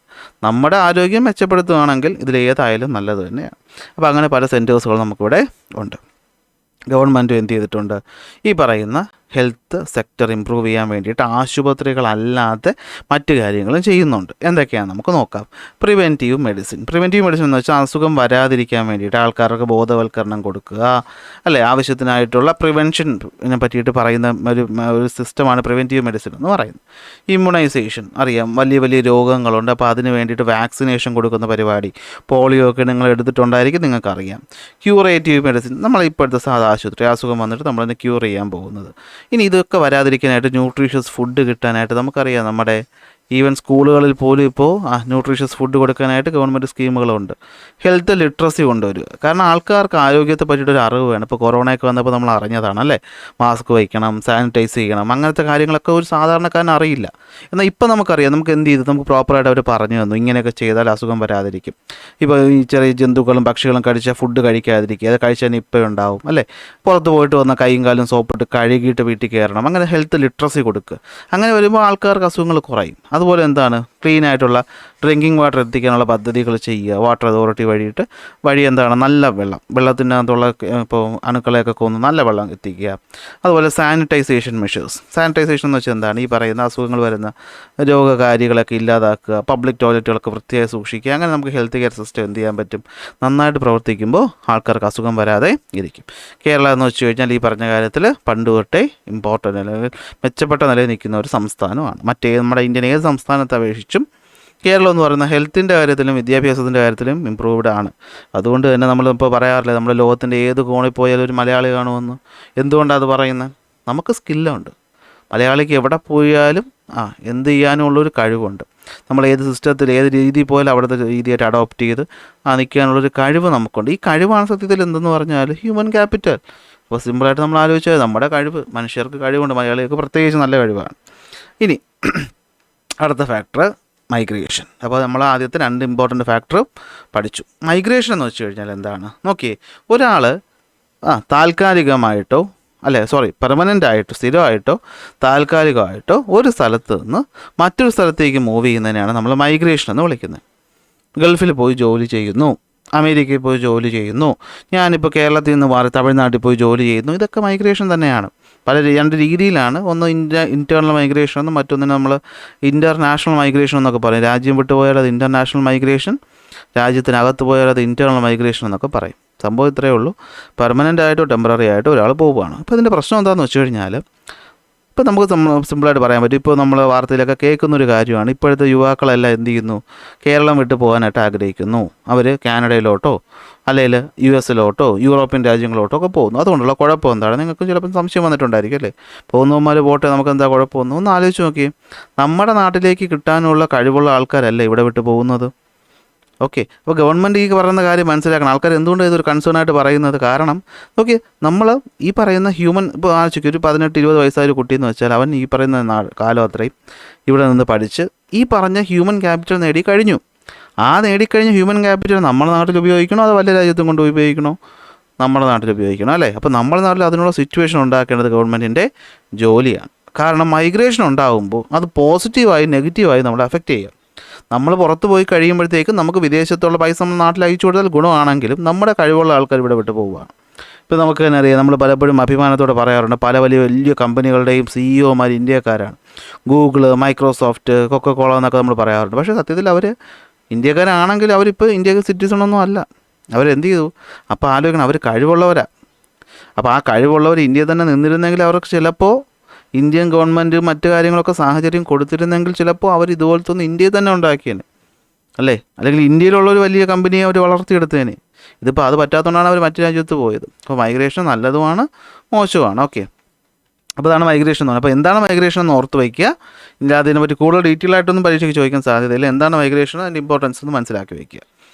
നമ്മുടെ ആരോഗ്യം മെച്ചപ്പെടുത്തുകയാണെങ്കിൽ ഇതിലേതായാലും നല്ലത് തന്നെയാണ്. അപ്പോൾ അങ്ങനെ പല സെൻറ്റേഴ്സുകൾ നമുക്കിവിടെ ഉണ്ട്. ഗവൺമെൻറ് എന്ത് ചെയ്തിട്ടുണ്ട്? ഈ പറയുന്ന ഹെൽത്ത് സെക്ടർ ഇമ്പ്രൂവ് ചെയ്യാൻ വേണ്ടിയിട്ട് ആശുപത്രികളല്ലാതെ മറ്റു കാര്യങ്ങളും ചെയ്യുന്നുണ്ട്. എന്തൊക്കെയാണ് നമുക്ക് നോക്കാം. പ്രിവെൻറ്റീവ് മെഡിസിൻ എന്ന് വെച്ചാൽ അസുഖം വരാതിരിക്കാൻ വേണ്ടിയിട്ട് ആൾക്കാർക്ക് ബോധവൽക്കരണം കൊടുക്കുക അല്ലേ. ആവശ്യത്തിനായിട്ടുള്ള പ്രിവെൻഷനെ പറ്റിയിട്ട് പറയുന്ന ഒരു സിസ്റ്റമാണ് പ്രിവെൻറ്റീവ് മെഡിസിൻ എന്ന് പറയുന്നത്. ഇമ്മ്യൂണൈസേഷൻ അറിയാം, വലിയ വലിയ രോഗങ്ങളുണ്ട്, അപ്പോൾ അതിന് വേണ്ടിയിട്ട് വാക്സിനേഷൻ കൊടുക്കുന്ന പരിപാടി, പോളിയോ ഒക്കെ നിങ്ങൾ എടുത്തിട്ടുണ്ടായിരിക്കും, നിങ്ങൾക്കറിയാം. ക്യൂറേറ്റീവ് മെഡിസിൻ, നമ്മളിപ്പോഴത്തെ സാധാ ആശുപത്രി അസുഖം വന്നിട്ട് നമ്മളതിനെ ക്യൂർ ചെയ്യാൻ പോകുന്നത്. ഇനി ഇതൊക്കെ വരാതിരിക്കാനായിട്ട് ന്യൂട്രീഷ്യസ് ഫുഡ് കിട്ടാനായിട്ട് നമുക്കറിയാം, നമ്മുടെ ഈവൻ സ്കൂളുകളിൽ പോലും ഇപ്പോൾ ന്യൂട്രീഷ്യസ് ഫുഡ് കൊടുക്കാനായിട്ട് ഗവൺമെൻറ് സ്കീമുകളുണ്ട്. ഹെൽത്ത് ലിറ്ററസി കൊണ്ടുവരിക, കാരണം ആൾക്കാർക്ക് ആരോഗ്യത്തെ പറ്റിയിട്ടൊരു അറിവ് വേണം. ഇപ്പോൾ കൊറോണയൊക്കെ വന്നപ്പോൾ നമ്മൾ അറിഞ്ഞതാണ് അല്ലേ, മാസ്ക് വയ്ക്കണം, സാനിറ്റൈസ് ചെയ്യണം, അങ്ങനത്തെ കാര്യങ്ങളൊക്കെ ഒരു സാധാരണക്കാരന് അറിയില്ല. എന്നാൽ ഇപ്പോൾ നമുക്കറിയാം, നമുക്ക് എന്ത് ചെയ്തു, നമുക്ക് പ്രോപ്പറായിട്ട് അവർ പറഞ്ഞു തന്നു, ഇങ്ങനെയൊക്കെ ചെയ്താൽ അസുഖം വരാതിരിക്കും. ഇപ്പോൾ ഈ ചെറിയ ജന്തുക്കളും പക്ഷികളും കഴിച്ച ഫുഡ് കഴിക്കാതിരിക്കുക, അത് കഴിച്ചാൽ നിപ്പ ഉണ്ടാവും അല്ലേ. പുറത്ത് പോയിട്ട് വന്ന കൈയും കാലും സോപ്പിട്ട് കഴുകിയിട്ട് വീട്ടിൽ കയറണം, അങ്ങനെ ഹെൽത്ത് ലിറ്ററസി കൊടുക്കുക. അങ്ങനെ വരുമ്പോൾ ആൾക്കാർക്ക് അസുഖങ്ങൾ കുറയും. അതുപോലെ എന്താണ്, ക്ലീൻ ആയിട്ടുള്ള ഡ്രിങ്കിങ് വാട്ടർ എത്തിക്കാനുള്ള പദ്ധതികൾ ചെയ്യുക. വാട്ടർ അതോറിറ്റി വഴി എന്താണ്, നല്ല വെള്ളത്തിനകത്തുള്ള ഇപ്പോൾ അണുക്കളെയൊക്കെ കൊന്ന് നല്ല വെള്ളം എത്തിക്കുക. അതുപോലെ സാനിറ്റൈസേഷൻ മെഷേഴ്സ്. സാനിറ്റൈസേഷൻ എന്ന് വെച്ചാൽ എന്താണ്, ഈ പറയുന്ന അസുഖങ്ങൾ വരുന്ന രോഗകാരികളൊക്കെ ഇല്ലാതാക്കുക, പബ്ലിക് ടോയ്ലറ്റുകളൊക്കെ വൃത്തിയായി സൂക്ഷിക്കുക. അങ്ങനെ നമുക്ക് ഹെൽത്ത് കെയർ സിസ്റ്റം എന്ത് ചെയ്യാൻ പറ്റും, നന്നായിട്ട് പ്രവർത്തിക്കുമ്പോൾ ആൾക്കാർക്ക് അസുഖം വരാതെ ഇരിക്കും. കേരളം എന്ന് വെച്ച് കഴിഞ്ഞാൽ ഈ പറഞ്ഞ കാര്യത്തിൽ പണ്ട് തൊട്ടേ ഇമ്പോർട്ടൻ്റ് അല്ലെങ്കിൽ മെച്ചപ്പെട്ട നിലയിൽ നിൽക്കുന്ന ഒരു സംസ്ഥാനമാണ്. നമ്മുടെ ഇന്ത്യൻ ഏത് സംസ്ഥാനത്തെ അപേക്ഷിച്ചും കേരളം എന്ന് പറയുന്ന ഹെൽത്തിൻ്റെ കാര്യത്തിലും വിദ്യാഭ്യാസത്തിൻ്റെ കാര്യത്തിലും ഇമ്പ്രൂവ്ഡ് ആണ്. അതുകൊണ്ട് തന്നെ നമ്മളിപ്പോൾ പറയാറില്ല, നമ്മുടെ ലോകത്തിൻ്റെ ഏത് കോണിൽ പോയാലും ഒരു മലയാളി കാണുമെന്ന്. എന്തുകൊണ്ടാണ് അത് പറയുന്നത്? നമുക്ക് സ്കില്ലുണ്ട്. മലയാളിക്ക് എവിടെ പോയാലും എന്ത് ചെയ്യാനുമുള്ളൊരു കഴിവുണ്ട്. നമ്മൾ ഏത് സിസ്റ്റത്തിൽ ഏത് രീതിയിൽ പോയാലും അവിടുത്തെ രീതിയായിട്ട് അഡോപ്റ്റ് ചെയ്ത് നിൽക്കാനുള്ളൊരു കഴിവ് നമുക്കുണ്ട്. ഈ കഴിവാണ് സത്യത്തിൽ എന്തെന്ന് പറഞ്ഞാൽ ഹ്യൂമൻ ക്യാപിറ്റൽ. അപ്പോൾ സിമ്പിളായിട്ട് നമ്മൾ ആലോചിച്ചാൽ നമ്മുടെ കഴിവ്, മനുഷ്യർക്ക് കഴിവുണ്ട്, മലയാളികൾക്ക് പ്രത്യേകിച്ച് നല്ല കഴിവാണ്. ഇനി അടുത്ത ഫാക്ടർ മൈഗ്രേഷൻ. അപ്പോൾ നമ്മൾ ആദ്യത്തെ 2 ഇമ്പോർട്ടൻറ്റ് ഫാക്ടർ പഠിച്ചു. മൈഗ്രേഷൻ എന്ന് വെച്ച് കഴിഞ്ഞാൽ എന്താണ് നോക്കിയേ, ഒരാൾ താൽക്കാലികമായിട്ടോ പെർമനൻ്റ് ആയിട്ടോ സ്ഥിരമായിട്ടോ താൽക്കാലികമായിട്ടോ ഒരു സ്ഥലത്ത് നിന്ന് മറ്റൊരു സ്ഥലത്തേക്ക് മൂവ് ചെയ്യുന്നതിനാണ് നമ്മൾ മൈഗ്രേഷൻ എന്ന് വിളിക്കുന്നത്. ഗൾഫിൽ പോയി ജോലി ചെയ്യുന്നു, അമേരിക്കയിൽ പോയി ജോലി ചെയ്യുന്നു, ഞാനിപ്പോൾ കേരളത്തിൽ നിന്ന് മാറി തമിഴ്നാട്ടിൽ പോയി ജോലി ചെയ്യുന്നു, ഇതൊക്കെ മൈഗ്രേഷൻ തന്നെയാണ്. പല 2 രീതിയിലാണ്. ഒന്ന് ഇൻറ്റേർണൽ മൈഗ്രേഷൻ എന്നും മറ്റൊന്നിന് നമ്മൾ ഇൻ്റർനാഷണൽ മൈഗ്രേഷൻ എന്നൊക്കെ പറയും. രാജ്യം വിട്ടു പോയാൽ അത് ഇൻ്റർനാഷണൽ മൈഗ്രേഷൻ, രാജ്യത്തിനകത്ത് പോയാൽ അത് ഇൻറ്റേർണൽ മൈഗ്രേഷൻ എന്നൊക്കെ പറയും. സംഭവം ഇത്രയേ ഉള്ളൂ. പെർമനൻ്റ് ആയിട്ടോ ടെമ്പററി ആയിട്ടോ ഒരാൾ പോവുകയാണ്. അപ്പോൾ ഇതിൻ്റെ പ്രശ്നം എന്താണെന്ന് വെച്ച് കഴിഞ്ഞാൽ, ഇപ്പോൾ നമുക്ക് സിമ്പിളായിട്ട് പറയാൻ പറ്റും. ഇപ്പോൾ നമ്മൾ വാർത്തയിലൊക്കെ കേൾക്കുന്നൊരു കാര്യമാണ്, ഇപ്പോഴത്തെ യുവാക്കളെല്ലാം എന്ത് ചെയ്യുന്നു, കേരളം വിട്ട് പോകാനായിട്ട് ആഗ്രഹിക്കുന്നു. അവർ കാനഡയിലോട്ടോ അല്ലെങ്കിൽ US യൂറോപ്യൻ രാജ്യങ്ങളിലോട്ടോ ഒക്കെ പോകുന്നു. അതുകൊണ്ടുള്ള കുഴപ്പം എന്താണ്? നിങ്ങൾക്ക് ചിലപ്പോൾ സംശയം വന്നിട്ടുണ്ടായിരിക്കും അല്ലേ, പോകുന്നവന്മാർ പോട്ടെ, നമുക്ക് എന്താ കുഴപ്പമൊന്നും. ഒന്ന് ആലോചിച്ച് നോക്കി, നമ്മുടെ നാട്ടിലേക്ക് കിട്ടാനുള്ള കഴിവുള്ള ആൾക്കാരല്ല ഇവിടെ വിട്ട് പോകുന്നത്. ഓക്കെ, അപ്പോൾ ഗവൺമെൻറ് ഈ പറയുന്ന കാര്യം മനസ്സിലാക്കണം. ആൾക്കാർ എന്തുകൊണ്ട് ഇതൊരു കൺസേൺ ആയിട്ട് പറയുന്നത്? കാരണം നോക്കി, നമ്മൾ ഈ പറയുന്ന ഹ്യൂമൻ, ഇപ്പോൾ ആലോചിക്കും, ഒരു 18-20 വയസ്സായ ഒരു കുട്ടിയെന്ന് വെച്ചാൽ അവൻ ഈ പറയുന്ന കാലം അത്രയും ഇവിടെ നിന്ന് പഠിച്ച് ഈ പറഞ്ഞ ഹ്യൂമൻ ക്യാപിറ്റൽ നേടിക്കഴിഞ്ഞു. നേടിക്കഴിഞ്ഞ ഹ്യൂമൻ ക്യാപിറ്റൽ നമ്മുടെ നാട്ടിൽ ഉപയോഗിക്കണോ അതോ വലിയ രാജ്യത്തും കൊണ്ട് ഉപയോഗിക്കണോ? നമ്മുടെ നാട്ടിൽ ഉപയോഗിക്കണം അല്ലേ. അപ്പോൾ നമ്മുടെ നാട്ടിൽ അതിനുള്ള സിറ്റുവേഷൻ ഉണ്ടാക്കേണ്ടത് ഗവൺമെൻറ്റിൻ്റെ ജോലിയാണ്. കാരണം മൈഗ്രേഷൻ ഉണ്ടാകുമ്പോൾ അത് പോസിറ്റീവായി നെഗറ്റീവായി നമ്മളെ അഫക്റ്റ് ചെയ്യുക. നമ്മൾ പുറത്ത് പോയി കഴിയുമ്പോഴത്തേക്കും നമുക്ക് വിദേശത്തുള്ള പൈസ നമ്മൾ നാട്ടിൽ അയച്ചു കൊടുത്താൽ ഗുണമാണെങ്കിലും നമ്മുടെ കഴിവുള്ള ആൾക്കാർ ഇവിടെ വിട്ട് പോവുകയാണ്. ഇപ്പോൾ നമുക്ക് തന്നെ അറിയാം, നമ്മൾ പലപ്പോഴും അഭിമാനത്തോടെ പറയാറുണ്ട്, പല വലിയ കമ്പനികളുടെയും CEO ഇന്ത്യക്കാരാണ്. ഗൂഗിള്, മൈക്രോസോഫ്റ്റ്, കൊക്കക്കോള എന്നൊക്കെ നമ്മൾ പറയാറുണ്ട്. പക്ഷേ സത്യത്തിൽ അവർ ഇന്ത്യക്കാരാണെങ്കിൽ അവരിപ്പോൾ ഇന്ത്യക്ക് സിറ്റിസണൊന്നും അല്ല. അവരെന്ത് ചെയ്തു? അപ്പോൾ ആലോചിക്കണം, അവർ കഴിവുള്ളവരാണ്. അപ്പോൾ ആ കഴിവുള്ളവർ ഇന്ത്യയിൽ തന്നെ നിന്നിരുന്നെങ്കിൽ അവർക്ക് ചിലപ്പോൾ ഇന്ത്യൻ ഗവൺമെൻറ് മറ്റു കാര്യങ്ങളൊക്കെ സാഹചര്യം കൊടുത്തിരുന്നെങ്കിൽ ചിലപ്പോൾ അവർ ഇതുപോലത്തെ ഒന്ന് ഇന്ത്യയിൽ തന്നെ ഉണ്ടാക്കിയേനെ അല്ലേ, അല്ലെങ്കിൽ ഇന്ത്യയിലുള്ളൊരു വലിയ കമ്പനിയെ അവർ വളർത്തിയെടുത്തേനെ. ഇതിപ്പോൾ അത് പറ്റാത്തതുകൊണ്ടാണ് അവർ മറ്റു രാജ്യത്ത് പോയത്. അപ്പോൾ മൈഗ്രേഷൻ നല്ലതുമാണ് മോശമാണ്. ഓക്കെ, അപ്പോൾ അതാണ് മൈഗ്രേഷൻ എന്ന് പറയുന്നത്. അപ്പോൾ എന്താണ് മൈഗ്രേഷൻ എന്ന് ഓർത്ത് വയ്ക്കുക. ഇല്ല അതിനെപ്പറ്റി കൂടുതൽ ഡീറ്റെയിൽ ആയിട്ടൊന്നും പരീക്ഷയ്ക്ക് ചോദിക്കാൻ സാധ്യതയില്ല. എന്താണ് മൈഗ്രേഷൻ, അതിൻ്റെ ഇമ്പോർട്ടൻസ് ഒന്ന് മനസ്സിലാക്കി വയ്ക്കുക.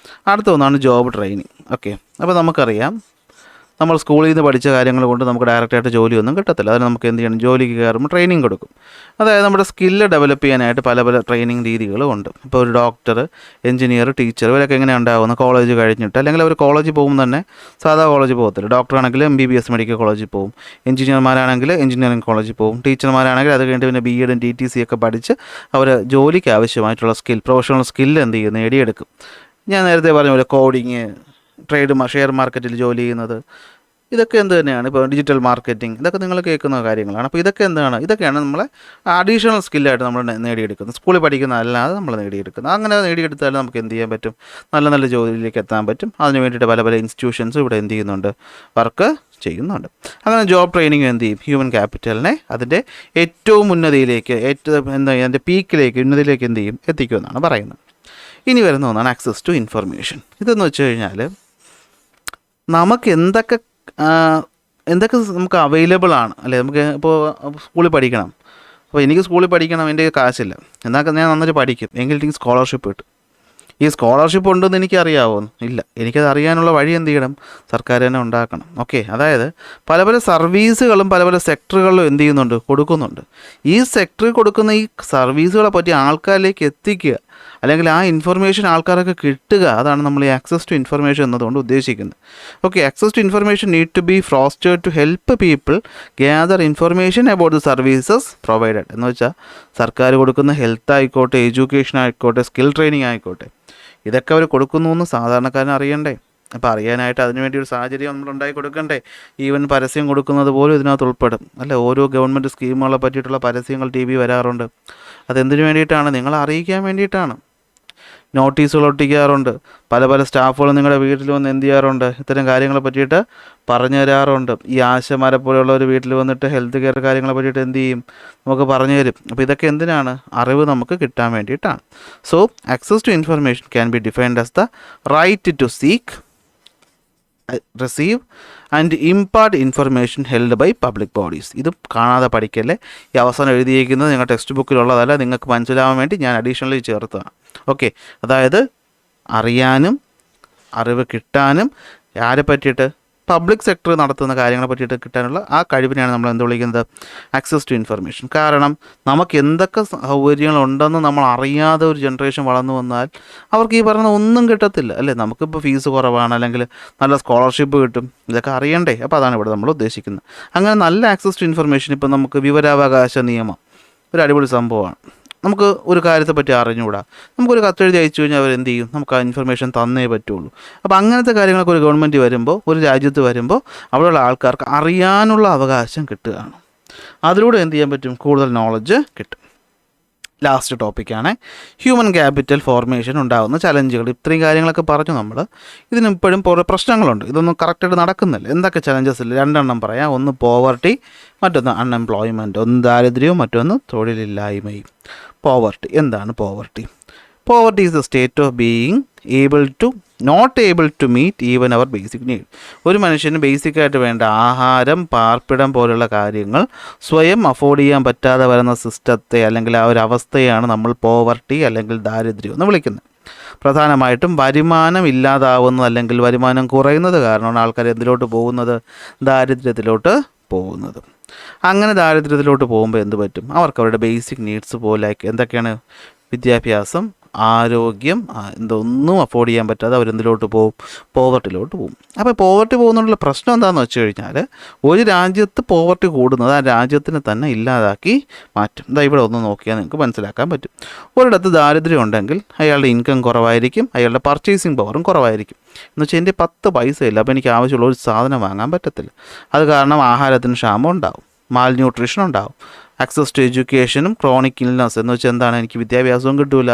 അടുത്ത ഒന്നാണ് ജോബ് ട്രെയിനിങ്. ഓക്കെ, അപ്പോൾ നമുക്കറിയാം, നമ്മൾ സ്കൂളിൽ നിന്ന് പഠിച്ച കാര്യങ്ങൾ കൊണ്ട് നമുക്ക് ഡയറക്റ്റായിട്ട് ജോലിയൊന്നും കിട്ടത്തില്ല. അതിന് നമുക്ക് എന്ത് ചെയ്യണം? ജോലിക്ക് കയറുമ്പോൾ ട്രെയിനിങ് കൊടുക്കും. അതായത് നമ്മുടെ സ്കില്ല് ഡെവലപ്പ് ചെയ്യാനായിട്ട് പല ട്രെയിനിങ് രീതികളും ഉണ്ട്. ഇപ്പോൾ ഒരു ഡോക്ടർ, എഞ്ചിനീയർ, ടീച്ചർ ഇവരൊക്കെ എങ്ങനെ ഉണ്ടാകുന്ന കോളേജ് കഴിഞ്ഞിട്ട്, അല്ലെങ്കിൽ അവർ കോളേജിൽ പോകുമ്പോൾ തന്നെ സാധാ കോളേജിൽ പോകത്തില്ല. ഡോക്ടറാണെങ്കിൽ MBBS മെഡിക്കൽ കോളേജിൽ പോകും, എഞ്ചിനീയർമാരാണെങ്കിൽ എഞ്ചിനീയറിംഗ് കോളേജിൽ പോകും, ടീച്ചർമാരാണെങ്കിൽ അത് കഴിഞ്ഞിട്ട് പിന്നെ BEd TTC ഒക്കെ പഠിച്ച് അവർ ജോലിക്ക് ആവശ്യമായിട്ടുള്ള പ്രൊഫഷണൽ സ്കില്ല് എന്ത് ചെയ്യും? നേടിയെടുക്കും. ഞാൻ നേരത്തെ പറഞ്ഞ പോലെ കോഡിങ്, ഷെയർ മാർക്കറ്റിൽ ജോലി ചെയ്യുന്നത്, ഇതൊക്കെ എന്ത് തന്നെയാണ്. ഇപ്പോൾ ഡിജിറ്റൽ മാർക്കറ്റിംഗ്, ഇതൊക്കെ നിങ്ങൾ കേൾക്കുന്ന കാര്യങ്ങളാണ്. അപ്പോൾ ഇതൊക്കെയാണ് നമ്മളെ അഡീഷണൽ സ്കില്ലായിട്ട് നമ്മൾ നേടിയെടുക്കുന്നത്. സ്കൂളിൽ പഠിക്കുന്ന അല്ലാതെ നമ്മൾ നേടിയെടുക്കുന്നത്. അങ്ങനെ നേടിയെടുത്താൽ നമുക്ക് എന്ത് ചെയ്യാൻ പറ്റും? നല്ല നല്ല ജോലിയിലേക്ക് എത്താൻ പറ്റും. അതിന് വേണ്ടിയിട്ട് പല ഇൻസ്റ്റിറ്റ്യൂഷൻസ് ഇവിടെ എന്ത് ചെയ്യുന്നുണ്ട്? വർക്ക് ചെയ്യുന്നുണ്ട്. അങ്ങനെ ജോബ് ട്രെയിനിങ് എന്ത് ചെയ്യും? ഹ്യൂമൻ ക്യാപിറ്റലിനെ അതിൻ്റെ ഏറ്റവും ഉന്നതിയിലേക്ക്, അതിൻ്റെ പീക്കിലേക്ക്, ഉന്നതിയിലേക്ക് എന്ത് ചെയ്യും? എത്തിക്കുമെന്നാണ് പറയുന്നത്. ഇനി വരുന്ന ഒന്നാണ് ആക്സസ് ടു ഇൻഫർമേഷൻ. ഇതെന്ന് വെച്ച് കഴിഞ്ഞാൽ നമുക്ക് എന്തൊക്കെ നമുക്ക് അവൈലബിൾ ആണ് അല്ലേ. നമുക്ക് ഇപ്പോൾ സ്കൂളിൽ പഠിക്കണം, അപ്പോൾ എനിക്ക് സ്കൂളിൽ പഠിക്കണം, എൻ്റെ കാശില്ല, എന്നാൽ ഞാൻ നന്നായിട്ട് പഠിക്കും, എങ്കിൽ എനിക്ക് സ്കോളർഷിപ്പ് കിട്ടും. ഈ സ്കോളർഷിപ്പ് ഉണ്ടെന്ന് എനിക്കറിയാവോ? ഇല്ല. എനിക്കത് അറിയാനുള്ള വഴി എന്ത് ചെയ്യണം? സർക്കാർ തന്നെ ഉണ്ടാക്കണം. ഓക്കെ, അതായത് പല സർവീസുകളും പല സെക്ടറുകളിലും എന്ത് ചെയ്യുന്നുണ്ട്? കൊടുക്കുന്നുണ്ട്. ഈ സെക്ടറിൽ കൊടുക്കുന്ന ഈ സർവീസുകളെ പറ്റി ആൾക്കാരിലേക്ക് എത്തിക്കുക, അല്ലെങ്കിൽ ആ ഇൻഫർമേഷൻ ആൾക്കാരൊക്കെ കിട്ടുക, അതാണ് നമ്മൾ ഈ ആക്സസ് ടു ഇൻഫർമേഷൻ എന്നതുകൊണ്ട് ഉദ്ദേശിക്കുന്നത്. Okay, access to information need to be fostered to help people gather information about the services provided. എന്ന് വെച്ചാൽ സർക്കാർ കൊടുക്കുന്ന ഹെൽത്ത് ആയിക്കോട്ടെ, എഡ്യൂക്കേഷൻ ആയിക്കോട്ടെ, സ്കിൽ ട്രെയിനിങ് ആയിക്കോട്ടെ, ഇതൊക്കെ അവർ കൊടുക്കുന്നു എന്ന് സാധാരണക്കാരന് അറിയണ്ടേ. അപ്പോൾ അറിയാനായിട്ട് അതിനുവേണ്ടി ഒരു സാഹചര്യം നമ്മൾ ഉണ്ടാക്കി കൊടുക്കണ്ടേ. ഈവൻ പരസ്യം കൊടുക്കുന്നത് പോലും ഇതിനകത്ത് ഉൾപ്പെടും അല്ല. ഓരോ ഗവൺമെൻറ് സ്കീമുകളെ പറ്റിയിട്ടുള്ള പരസ്യങ്ങൾ TV വരാറുണ്ട്. അതെന്തിനു വേണ്ടിയിട്ടാണ്? നിങ്ങളെ അറിയിക്കാൻ വേണ്ടിയിട്ടാണ്. നോട്ടീസുകൾ ഒട്ടിക്കാറുണ്ട്. പല സ്റ്റാഫുകളും നിങ്ങളുടെ വീട്ടിൽ വന്ന് എന്ത് ചെയ്യാറുണ്ട്? ഇത്തരം കാര്യങ്ങളെ പറ്റിയിട്ട് പറഞ്ഞു തരാറുണ്ട്. ഈ ആശമാരെ പോലെയുള്ളവർ വീട്ടിൽ വന്നിട്ട് ഹെൽത്ത് കെയർ കാര്യങ്ങളെ പറ്റിയിട്ട് എന്ത് ചെയ്യും? നമുക്ക് പറഞ്ഞു തരും. അപ്പോൾ ഇതൊക്കെ എന്തിനാണ്? അറിവ് നമുക്ക് കിട്ടാൻ വേണ്ടിയിട്ടാണ്. So access to information can be defined as the right to seek, receive and impart information held by public bodies. ഇത് കാണാതെ പഠിക്കല്ലേ. ഈ അവസാനം എഴുതിയിരിക്കുന്നത് നിങ്ങളുടെ ടെക്സ്റ്റ് ബുക്കിലുള്ളതല്ല, നിങ്ങൾക്ക് മനസ്സിലാവാൻ വേണ്ടി ഞാൻ അഡീഷണലി ചേർത്തതാണ്. ഓക്കെ, അതായത് അറിയാനും അറിവ് കിട്ടാനും ആരെ പറ്റിയിട്ട്, പബ്ലിക് സെക്ടർ നടത്തുന്ന കാര്യങ്ങളെ പറ്റിയിട്ട് കിട്ടാനുള്ള ആ കഴിവിനെയാണ് നമ്മൾ എന്ത് വിളിക്കുന്നത്, ആക്സസ് ടു ഇൻഫർമേഷൻ. കാരണം നമുക്ക് എന്തൊക്കെ സൗകര്യങ്ങളുണ്ടെന്ന് നമ്മൾ അറിയാതെ ഒരു ജനറേഷൻ വളർന്നു വന്നാൽ അവർക്ക് ഈ പറയുന്ന ഒന്നും കിട്ടത്തില്ല അല്ലേ. നമുക്കിപ്പോൾ ഫീസ് കുറവാണ്, അല്ലെങ്കിൽ നല്ല സ്കോളർഷിപ്പ് കിട്ടും, ഇതൊക്കെ അറിയണ്ടേ. അപ്പോൾ അതാണ് ഇവിടെ നമ്മൾ ഉദ്ദേശിക്കുന്നത്. അങ്ങനെ നല്ല ആക്സസ് ടു ഇൻഫർമേഷൻ, ഇപ്പോൾ നമുക്ക് വിവരാവകാശ നിയമം ഒരു അടിപൊളി സംഭവമാണ്. നമുക്ക് ഒരു കാര്യത്തെപ്പറ്റി അറിഞ്ഞുകൂടാ, നമുക്കൊരു കത്തെഴുതി അയച്ചു കഴിഞ്ഞാൽ അവർ എന്ത് ചെയ്യും, നമുക്ക് ആ ഇൻഫർമേഷൻ തന്നേ പറ്റുള്ളൂ. അപ്പോൾ അങ്ങനത്തെ കാര്യങ്ങളൊക്കെ ഒരു ഗവൺമെൻറ് വരുമ്പോൾ, ഒരു രാജ്യത്ത് വരുമ്പോൾ അവിടെയുള്ള ആൾക്കാർക്ക് അറിയാനുള്ള അവകാശം കിട്ടുകയാണ്. അതിലൂടെ എന്ത് ചെയ്യാൻ പറ്റും, കൂടുതൽ നോളജ് കിട്ടും. ലാസ്റ്റ് ടോപ്പിക്കാണ് ഹ്യൂമൻ ക്യാപിറ്റൽ ഫോർമേഷൻ ഉണ്ടാകുന്ന ചലഞ്ചുകൾ. ഇത്രയും കാര്യങ്ങളൊക്കെ പറഞ്ഞു നമ്മൾ. ഇതിനിപ്പോഴും കുറേ പ്രശ്നങ്ങളുണ്ട്, ഇതൊന്നും കറക്റ്റായിട്ട് നടക്കുന്നില്ല. എന്തൊക്കെ ചലഞ്ചസ് ഇല്ല, രണ്ടെണ്ണം പറയാം. ഒന്ന് പോവർട്ടി, മറ്റൊന്ന് അൺഎംപ്ലോയ്മെൻറ്റ്. ഒന്ന് ദാരിദ്ര്യവും മറ്റൊന്ന് തൊഴിലില്ലായ്മയും. പോവർട്ടി, എന്താണ് poverty? Poverty is the state of being not able to meet even our basic need. ഒരു മനുഷ്യന് ബേസിക്കായിട്ട് വേണ്ട ആഹാരം, പാർപ്പിടം പോലുള്ള കാര്യങ്ങൾ സ്വയം അഫോർഡ് ചെയ്യാൻ പറ്റാതെ വരുന്ന സിസ്റ്റത്തെ അല്ലെങ്കിൽ ആ ഒരു അവസ്ഥയാണ് നമ്മൾ പോവർട്ടി അല്ലെങ്കിൽ ദാരിദ്ര്യം എന്ന് വിളിക്കുന്നത്. പ്രധാനമായിട്ടും വരുമാനം ഇല്ലാതാവുന്നത് അല്ലെങ്കിൽ വരുമാനം കുറയുന്നത് കാരണമാണ് ആൾക്കാർ എന്തിലോട്ട് പോകുന്നത്, ദാരിദ്ര്യത്തിലോട്ട് പോകുന്നത്. അങ്ങനെ ദാരിദ്ര്യത്തിലോട്ട് പോകുമ്പോൾ എന്ത് പറ്റും, അവർക്ക് അവരുടെ ബേസിക് നീഡ്സ് പോലെ എന്തൊക്കെയാണ്, വിദ്യാഭ്യാസം, ആരോഗ്യം, ഇതൊന്നും അഫോർഡ് ചെയ്യാൻ പറ്റാതെ അവരെന്തിലോട്ട് പോകും, പോവർട്ടിയിലോട്ട് പോകും. അപ്പോൾ പോവർട്ടി പോകുന്നതിനുള്ള പ്രശ്നം എന്താണെന്ന് വെച്ച് കഴിഞ്ഞാൽ, ഒരു രാജ്യത്ത് പോവർട്ടി കൂടുന്നത് ആ രാജ്യത്തിന് തന്നെ ഇല്ലാതാക്കി മാറ്റും. ഇതാ ഇവിടെ ഒന്ന് നോക്കിയാൽ നിങ്ങൾക്ക് മനസ്സിലാക്കാൻ പറ്റും. ഒരിടത്ത് ദാരിദ്ര്യം ഉണ്ടെങ്കിൽ അയാളുടെ ഇൻകം കുറവായിരിക്കും, അയാളുടെ പർച്ചേസിങ് പവറും കുറവായിരിക്കും. എന്ന് വെച്ചാൽ എൻ്റെ 10 പൈസ ഇല്ല, അപ്പോൾ എനിക്ക് ആവശ്യമുള്ള ഒരു സാധനം വാങ്ങാൻ പറ്റത്തില്ല. അത് കാരണം ആഹാരത്തിന് ക്ഷാമം ഉണ്ടാവും, മാൽ ന്യൂട്രീഷൻ ഉണ്ടാവും, ആക്സസ് ടു എഡ്യൂക്കേഷനും ക്രോണിക് ഇൽനസ് എന്ന് വെച്ചാൽ എന്താണ്, എനിക്ക് വിദ്യാഭ്യാസവും കിട്ടില്ല,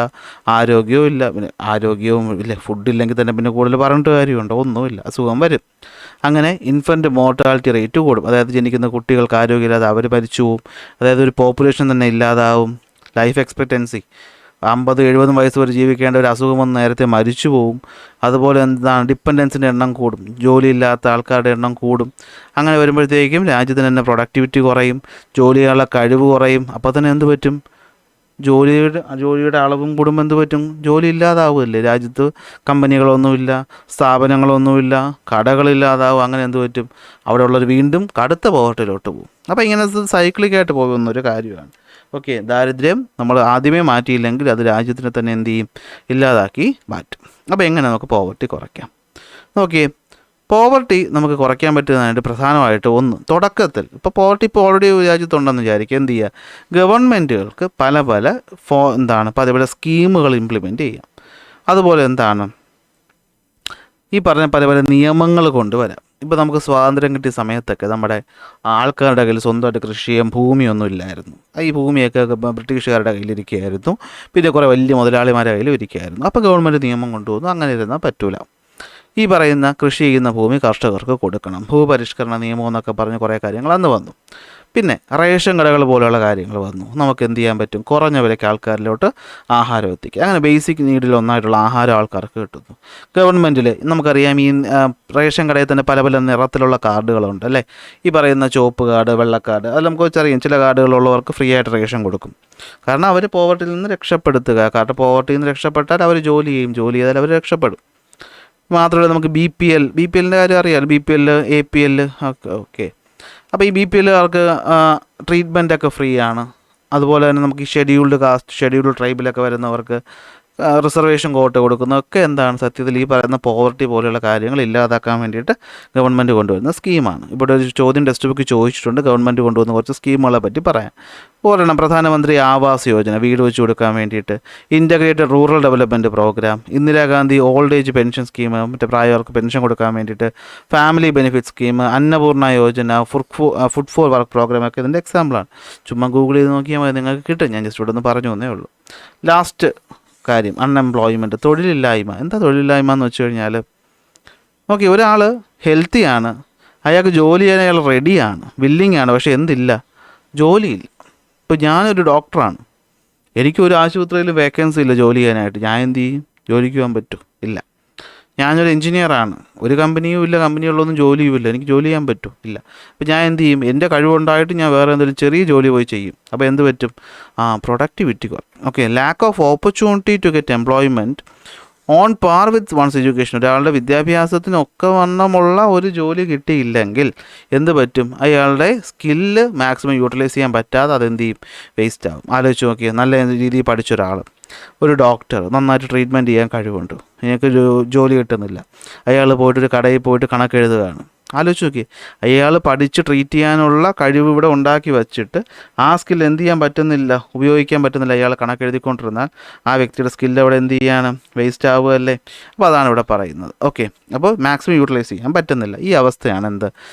ആരോഗ്യവും ഇല്ല. പിന്നെ ആരോഗ്യവും ഇല്ല, ഫുഡില്ലെങ്കിൽ തന്നെ പിന്നെ കൂടുതൽ പറഞ്ഞിട്ട് കാര്യമുണ്ടോ, ഒന്നുമില്ല, അസുഖം വരും. അങ്ങനെ ഇൻഫൻറ്റ് മോർട്ടാലിറ്റി റേറ്റ് കൂടും, അതായത് ജനിക്കുന്ന കുട്ടികൾക്ക് ആരോഗ്യമില്ലാതെ അവർ മരിച്ചു പോവും. അതായത് ഒരു പോപ്പുലേഷൻ തന്നെ ഇല്ലാതാവും. ലൈഫ് എക്സ്പെക്റ്റൻസി 50-70 വയസ്സ് വരെ ജീവിക്കേണ്ട ഒരു അസുഖം വന്ന് നേരത്തെ മരിച്ചു പോവും. അതുപോലെ എന്താണ്, ഡിപ്പെൻഡൻസിൻ്റെ എണ്ണം കൂടും, ജോലിയില്ലാത്ത ആൾക്കാരുടെ എണ്ണം കൂടും. അങ്ങനെ വരുമ്പോഴത്തേക്കും രാജ്യത്തിന് തന്നെ പ്രൊഡക്ടിവിറ്റി കുറയും, ജോലിയുള്ള കഴിവ് കുറയും. അപ്പോൾ തന്നെ എന്ത് പറ്റും, ജോലിയുടെ അളവും കൂടുമ്പോൾ എന്ത് പറ്റും, ജോലി ഇല്ലാതാവുമല്ലേ. രാജ്യത്ത് കമ്പനികളൊന്നുമില്ല, സ്ഥാപനങ്ങളൊന്നുമില്ല, കടകളില്ലാതാവും. അങ്ങനെ എന്ത് പറ്റും, അവിടെ ഉള്ളവർ വീണ്ടും കടുത്ത പോവർട്ടിയിലോട്ട് പോകും. അപ്പോൾ ഇങ്ങനെ സൈക്ലിക്കായിട്ട് പോകുന്നൊരു കാര്യമാണ്. ഓക്കെ, ദാരിദ്ര്യം നമ്മൾ ആദ്യമേ മാറ്റിയില്ലെങ്കിൽ അത് രാജ്യത്തിനെ തന്നെ എന്ത് ചെയ്യും, ഇല്ലാതാക്കി മാറ്റും. അപ്പോൾ എങ്ങനെ നമുക്ക് പോവർട്ടി കുറയ്ക്കാം നോക്കിയേ. പോവർട്ടി നമുക്ക് കുറയ്ക്കാൻ പറ്റുന്നതായിട്ട് പ്രധാനമായിട്ട് ഒന്ന്, തുടക്കത്തിൽ ഇപ്പോൾ പോവർട്ടി ഇപ്പോൾ ഓൾറെഡി രാജ്യത്തുണ്ടെന്ന് വിചാരിക്കുക, എന്ത് ചെയ്യുക, ഗവൺമെൻറ്റുകൾക്ക് പല പല സ്കീമുകൾ ഇംപ്ലിമെൻറ്റ് ചെയ്യാം. അതുപോലെ എന്താണ്, ഈ പറഞ്ഞ പല പല നിയമങ്ങൾ കൊണ്ടുവരാം. ഇപ്പോൾ നമുക്ക് സ്വാതന്ത്ര്യം കിട്ടിയ സമയത്തൊക്കെ നമ്മുടെ ആൾക്കാരുടെ കയ്യിൽ സ്വന്തമായിട്ട് കൃഷി ചെയ്യാൻ ഭൂമിയൊന്നും ഇല്ലായിരുന്നു. ഈ ഭൂമിയൊക്കെ ബ്രിട്ടീഷുകാരുടെ കയ്യിലിരിക്കുകയായിരുന്നു, പിന്നെ കുറേ വലിയ മുതലാളിമാരുടെ കയ്യിലും ഇരിക്കുകയായിരുന്നു. അപ്പോൾ ഗവൺമെൻറ് നിയമം കൊണ്ടുവന്നു, അങ്ങനെ ഇരുന്നാൽ പറ്റൂല. ഈ പറയുന്ന കൃഷി ചെയ്യുന്ന ഭൂമി കർഷകർക്ക് കൊടുക്കണം, ഭൂപരിഷ്കരണ നിയമം എന്നൊക്കെ പറഞ്ഞ് കുറേ കാര്യങ്ങൾ അന്ന് വന്നു. പിന്നെ റേഷൻ കടകൾ പോലെയുള്ള കാര്യങ്ങൾ വന്നു. നമുക്ക് എന്ത് ചെയ്യാൻ പറ്റും, കുറഞ്ഞ വിലയ്ക്ക് ആൾക്കാരിലോട്ട് ആഹാരം എത്തിക്കുക. അങ്ങനെ ബേസിക് നീഡിൽ ഒന്നായിട്ടുള്ള ആഹാരം ആൾക്കാർക്ക് കിട്ടുന്നു. ഗവൺമെൻറ്റിൽ നമുക്കറിയാം, ഈ റേഷൻ കടയിൽ തന്നെ പല പല നിറത്തിലുള്ള കാർഡുകളുണ്ട് അല്ലേ. ഈ പറയുന്ന ചുവപ്പ് കാർഡ്, വെള്ളക്കാർഡ്, അത് നമുക്ക് വെച്ചറിയാം. ചില കാർഡുകളുള്ളവർക്ക് ഫ്രീ ആയിട്ട് റേഷൻ കൊടുക്കും. കാരണം അവർ പോവർട്ടിയിൽ നിന്ന് രക്ഷപ്പെടുത്തുക. കാരണം പോവർട്ടിയിൽ നിന്ന് രക്ഷപ്പെട്ടാൽ അവർ ജോലി ചെയ്യും, ജോലി ചെയ്താൽ അവർ രക്ഷപ്പെടും. മാത്രമല്ല നമുക്ക് ബി പി എല്ലിൻ്റെ കാര്യം അറിയാമല്ലോ, BPL, APL ഓക്കെ. അപ്പോൾ ഈ BPLകാർക്ക് ട്രീറ്റ്മെൻറ്റൊക്കെ ഫ്രീ ആണ്. അതുപോലെ തന്നെ നമുക്ക് ഈ ഷെഡ്യൂൾഡ് കാസ്റ്റ്, ഷെഡ്യൂൾഡ് ട്രൈബിലൊക്കെ വരുന്നവർക്ക് റിസർവേഷൻ കോട്ട കൊടുക്കുന്നതൊക്കെ എന്താണ്, സത്യത്തിൽ ഈ പറയുന്ന പോവർട്ടി പോലെയുള്ള കാര്യങ്ങൾ ഇല്ലാതാക്കാൻ വേണ്ടിയിട്ട് ഗവൺമെൻറ് കൊണ്ടുവരുന്ന സ്കീമാണ്. ഇവിടെ ഒരു ചോദ്യം ടെക്സ്റ്റ് ബുക്ക് ചോദിച്ചിട്ടുണ്ട്, ഗവൺമെൻറ് കൊണ്ടുവന്ന കുറച്ച് സ്കീമുകളെ പറ്റി പറയാം. ഒരെണ്ണം പ്രധാനമന്ത്രി ആവാസ് യോജന, വീട് വെച്ച് കൊടുക്കാൻ വേണ്ടിയിട്ട്. Integrated rural development programme, Indira Gandhi old age pension scheme, മറ്റേ പ്രായവർക്ക് പെൻഷൻ കൊടുക്കാൻ വേണ്ടിയിട്ട്. Family benefit scheme, Annapurna Yojana, food for work programme ഒക്കെ ഇതിൻ്റെ എക്സാമ്പിളാണ്. ചുമ്മാ ഗൂഗിൾ ചെയ്ത് നോക്കിയാൽ മതി, നിങ്ങൾക്ക് കിട്ടും. ഞാൻ ജസ്റ്റ് ഇവിടെ ഒന്ന് പറഞ്ഞു എന്നേ ഉള്ളൂ. ലാസ്റ്റ് കാര്യം, അൺഎംപ്ലോയ്മെൻറ്റ്, തൊഴിലില്ലായ്മ. എന്താ തൊഴിലില്ലായ്മ എന്ന് വെച്ച് കഴിഞ്ഞാൽ, ഓക്കെ, ഒരാൾ ഹെൽത്തിയാണ്, അയാൾക്ക് ജോലി ചെയ്യാൻ അയാൾ റെഡിയാണ്, വില്ലിങ് ആണ്, പക്ഷേ എന്തില്ല, ജോലിയില്ല. ഇപ്പോൾ ഞാനൊരു ഡോക്ടറാണ്, എനിക്കൊരു ആശുപത്രിയിൽ വേക്കൻസി ഇല്ല ജോലി ചെയ്യാനായിട്ട്. ഞാൻ എന്ത് ചെയ്യും, ജോലിക്ക് പോകാൻ പറ്റുമോ, ഇല്ല. ഞാനൊരു എഞ്ചിനീയറാണ്, ഒരു കമ്പനിയും ഇല്ല, കമ്പനികളിലൊന്നും ജോലിയും ഇല്ല, എനിക്ക് ജോലി ചെയ്യാൻ പറ്റും ഇല്ല. അപ്പോൾ ഞാൻ എന്ത് ചെയ്യും? എൻ്റെ കഴിവുണ്ടായിട്ട് ഞാൻ വേറെ എന്തെങ്കിലും ചെറിയ ജോലി പോയി ചെയ്യും. അപ്പോൾ എന്ത് പറ്റും? പ്രൊഡക്ടിവിറ്റി കുറയും. Okay, lack of opportunity to get employment on par with one's education. ഒരാളുടെ വിദ്യാഭ്യാസത്തിനൊക്കെ വണ്ണമുള്ള ഒരു ജോലി കിട്ടിയില്ലെങ്കിൽ എന്ത് പറ്റും? അയാളുടെ സ്കില്ല് മാക്സിമം യൂട്ടിലൈസ് ചെയ്യാൻ പറ്റാതെ അതെന്ത് ചെയ്യും? വേസ്റ്റ് ആകും. ആലോചിച്ച് നോക്കിയാൽ, നല്ല രീതിയിൽ പഠിച്ച ഒരാൾ, ഒരു ഡോക്ടർ, നന്നായിട്ട് ട്രീറ്റ്മെൻറ്റ് ചെയ്യാൻ കഴിവുണ്ട്, എനിക്ക് ജോലി കിട്ടുന്നില്ല, അയാൾ പോയിട്ടൊരു കടയിൽ പോയിട്ട് കണക്കെഴുതുകയാണ്. ആലോചിച്ച് നോക്കി, അയാൾ പഠിച്ച് ട്രീറ്റ് ചെയ്യാനുള്ള കഴിവ് ഇവിടെ ഉണ്ടാക്കി വച്ചിട്ട് ആ സ്കിൽ എന്ത് ചെയ്യാൻ പറ്റുന്നില്ല, ഉപയോഗിക്കാൻ പറ്റുന്നില്ല, അയാൾ കണക്കെഴുതിക്കൊണ്ടിരുന്നാൽ ആ വ്യക്തിയുടെ സ്കില്ല് അവിടെ എന്ത് ചെയ്യാണ്? വേസ്റ്റ് ആവുകയല്ലേ? അപ്പോൾ അതാണ് ഇവിടെ പറയുന്നത്. ഓക്കെ, അപ്പോൾ മാക്സിമം യൂട്ടിലൈസ് ചെയ്യാൻ പറ്റുന്നില്ല. ഈ അവസ്ഥയാണ് എന്ത്?